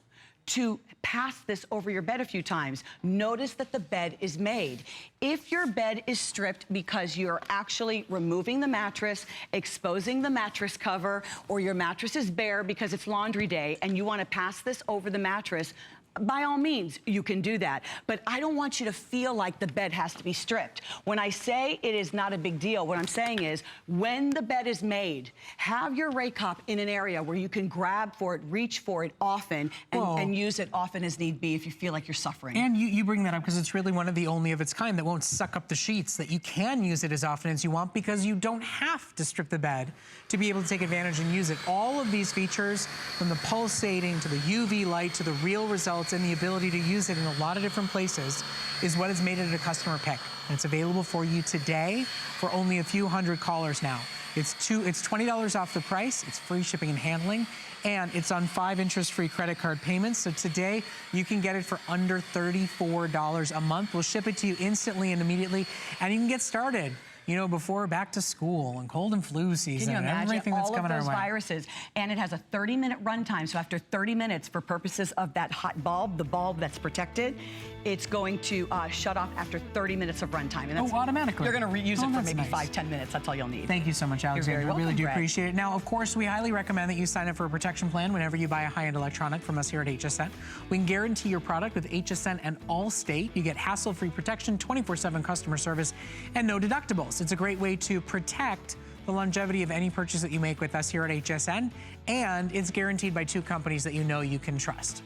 to pass this over your bed a few times. Notice that the bed is made. If your bed is stripped because you're actually removing the mattress, exposing the mattress cover, or your mattress is bare because it's laundry day and you want to pass this over the mattress, by all means, you can do that. But I don't want you to feel like the bed has to be stripped. When I say it is not a big deal, what I'm saying is when the bed is made, have your Raycop in an area where you can grab for it, reach for it often, and use it often as need be if you feel like you're suffering. And you bring that up because it's really one of the only of its kind that won't suck up the sheets, that you can use it as often as you want because you don't have to strip the bed to be able to take advantage and use it. All of these features, from the pulsating to the UV light to the real results, and the ability to use it in a lot of different places, is what has made it a customer pick. And it's available for you today for only a few hundred callers now. It's $20 off the price. It's free shipping and handling, and it's on 5 interest-free credit card payments. So today you can get it for under $34 a month. We'll ship it to you instantly and immediately, and you can get started, you know, before back to school and cold and flu season and everything that's coming our way. All of those viruses. And it has a 30-minute runtime. So after 30 minutes, for purposes of that hot bulb, the bulb that's protected, it's going to shut off after 30 minutes of runtime. And that's, automatically. You're going to reuse it for maybe nice. 5-10 minutes. That's all you'll need. Thank you so much, Alexandra. You're very welcome, really do Brett. appreciate it. Now, of course, we highly recommend that you sign up for a protection plan whenever you buy a high-end electronic from us here at HSN. We can guarantee your product with HSN and Allstate. You get hassle-free protection, 24/7 customer service, and no deductibles. It's a great way to protect the longevity of any purchase that you make with us here at HSN, and it's guaranteed by 2 companies that you know you can trust.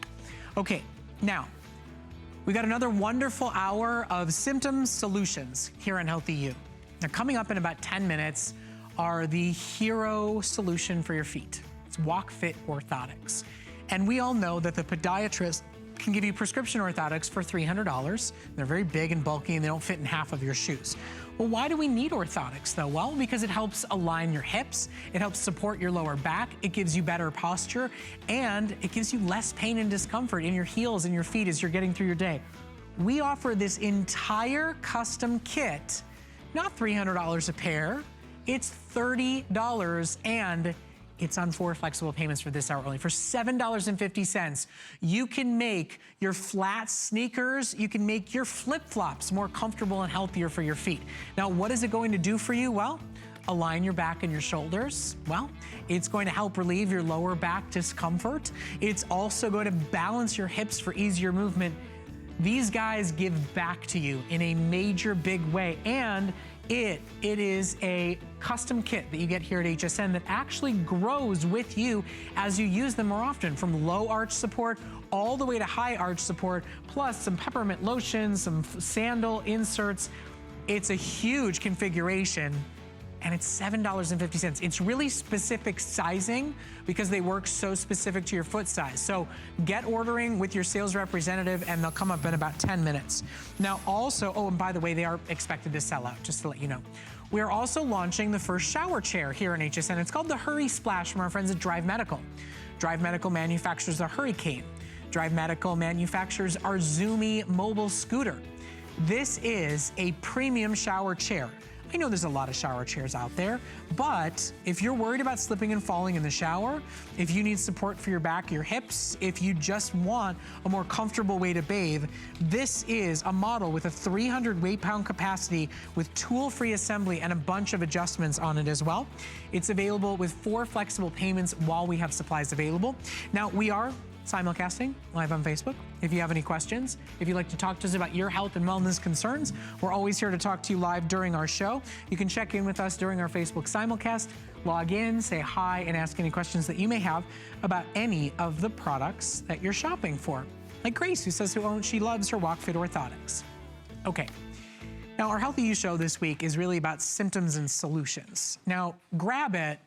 Okay, now, we got another wonderful hour of symptom solutions here on Healthy You. Now, coming up in about 10 minutes are the hero solution for your feet. It's Walk Fit Orthotics. And we all know that the podiatrist can give you prescription orthotics for $300. They're very big and bulky and they don't fit in half of your shoes. Well, why do we need orthotics though? Well, because it helps align your hips, it helps support your lower back, it gives you better posture, and it gives you less pain and discomfort in your heels and your feet as you're getting through your day. We offer this entire custom kit, not $300 a pair, it's $30, and it's on 4 flexible payments for this hour only. For $7.50, you can make your flat sneakers, you can make your flip-flops more comfortable and healthier for your feet. Now, what is it going to do for you? Well, align your back and your shoulders. Well, it's going to help relieve your lower back discomfort. It's also going to balance your hips for easier movement. These guys give back to you in a major big way, and it is a custom kit that you get here at HSN that actually grows with you as you use them more often, from low arch support all the way to high arch support, plus some peppermint lotion, some sandal inserts. It's a huge configuration, and it's $7.50. It's really specific sizing because they work so specific to your foot size. So get ordering with your sales representative and they'll come up in about 10 minutes. Now also, oh, and by the way, they are expected to sell out, just to let you know. We're also launching the first shower chair here in HSN. It's called the Hurry Splash from our friends at Drive Medical. Drive Medical manufactures the Hurricane. Drive Medical manufactures our Zoomy mobile scooter. This is a premium shower chair. I know there's a lot of shower chairs out there, but if you're worried about slipping and falling in the shower, if you need support for your back, your hips, if you just want a more comfortable way to bathe, this is a model with a 300 weight-pound capacity with tool-free assembly and a bunch of adjustments on it as well. It's available with 4 flexible payments while we have supplies available. Now, we are simulcasting live on Facebook. If you have any questions, if you'd like to talk to us about your health and wellness concerns, we're always here to talk to you live during our show. You can check in with us during our Facebook simulcast, log in, say hi, and ask any questions that you may have about any of the products that you're shopping for. Like Grace, who says she loves her Walk Fit Orthotics. Okay, Now, our Healthy You show this week is really about symptoms and solutions. Now, Grab It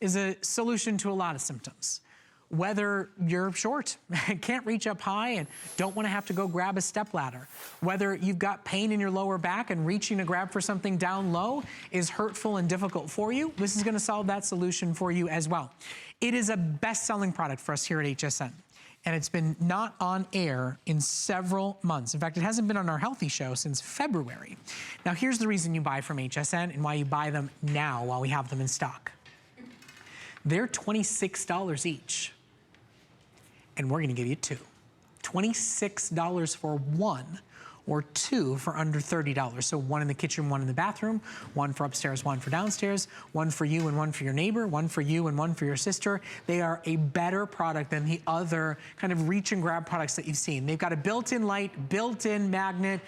is a solution to a lot of symptoms. Whether you're short, can't reach up high and don't want to have to go grab a stepladder. Whether you've got pain in your lower back and reaching to grab for something down low is hurtful and difficult for you, this is going to solve that solution for you as well. It is a best-selling product for us here at HSN. And it's been not on air in several months. In fact, it hasn't been on our Healthy show since February. Now, here's the reason you buy from HSN and why you buy them now while we have them in stock. They're $26 each. And we're gonna give you two. $26 for one, or two for under $30. So one in the kitchen, one in the bathroom, one for upstairs, one for downstairs, one for you and one for your neighbor, one for you and one for your sister. They are a better product than the other kind of reach and grab products that you've seen. They've got a built-in light, built-in magnet,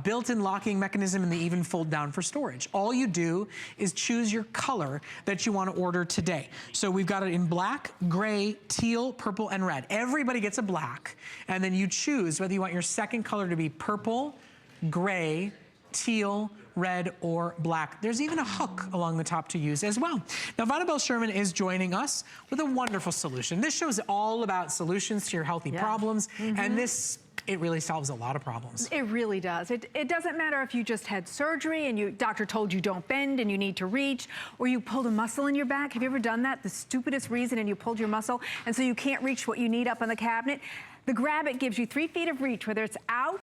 built-in locking mechanism, and they even fold down for storage. All you do is choose your color that you want to order today. So we've got it in black, gray, teal, purple, and red. Everybody gets a black, and then you choose whether you want your second color to be purple, gray, teal, red, or black. There's even a hook along the top to use as well. Now, Vonabelle Sherman is joining us with a wonderful solution. This show is all about solutions to your healthy problems, and it really solves a lot of problems. It really does. It doesn't matter if you just had surgery and your doctor told you don't bend and you need to reach, or you pulled a muscle in your back. Have you ever done that? The stupidest reason, and you pulled your muscle, and so you can't reach what you need up on the cabinet? The Grab It gives you 3 feet of reach, whether it's out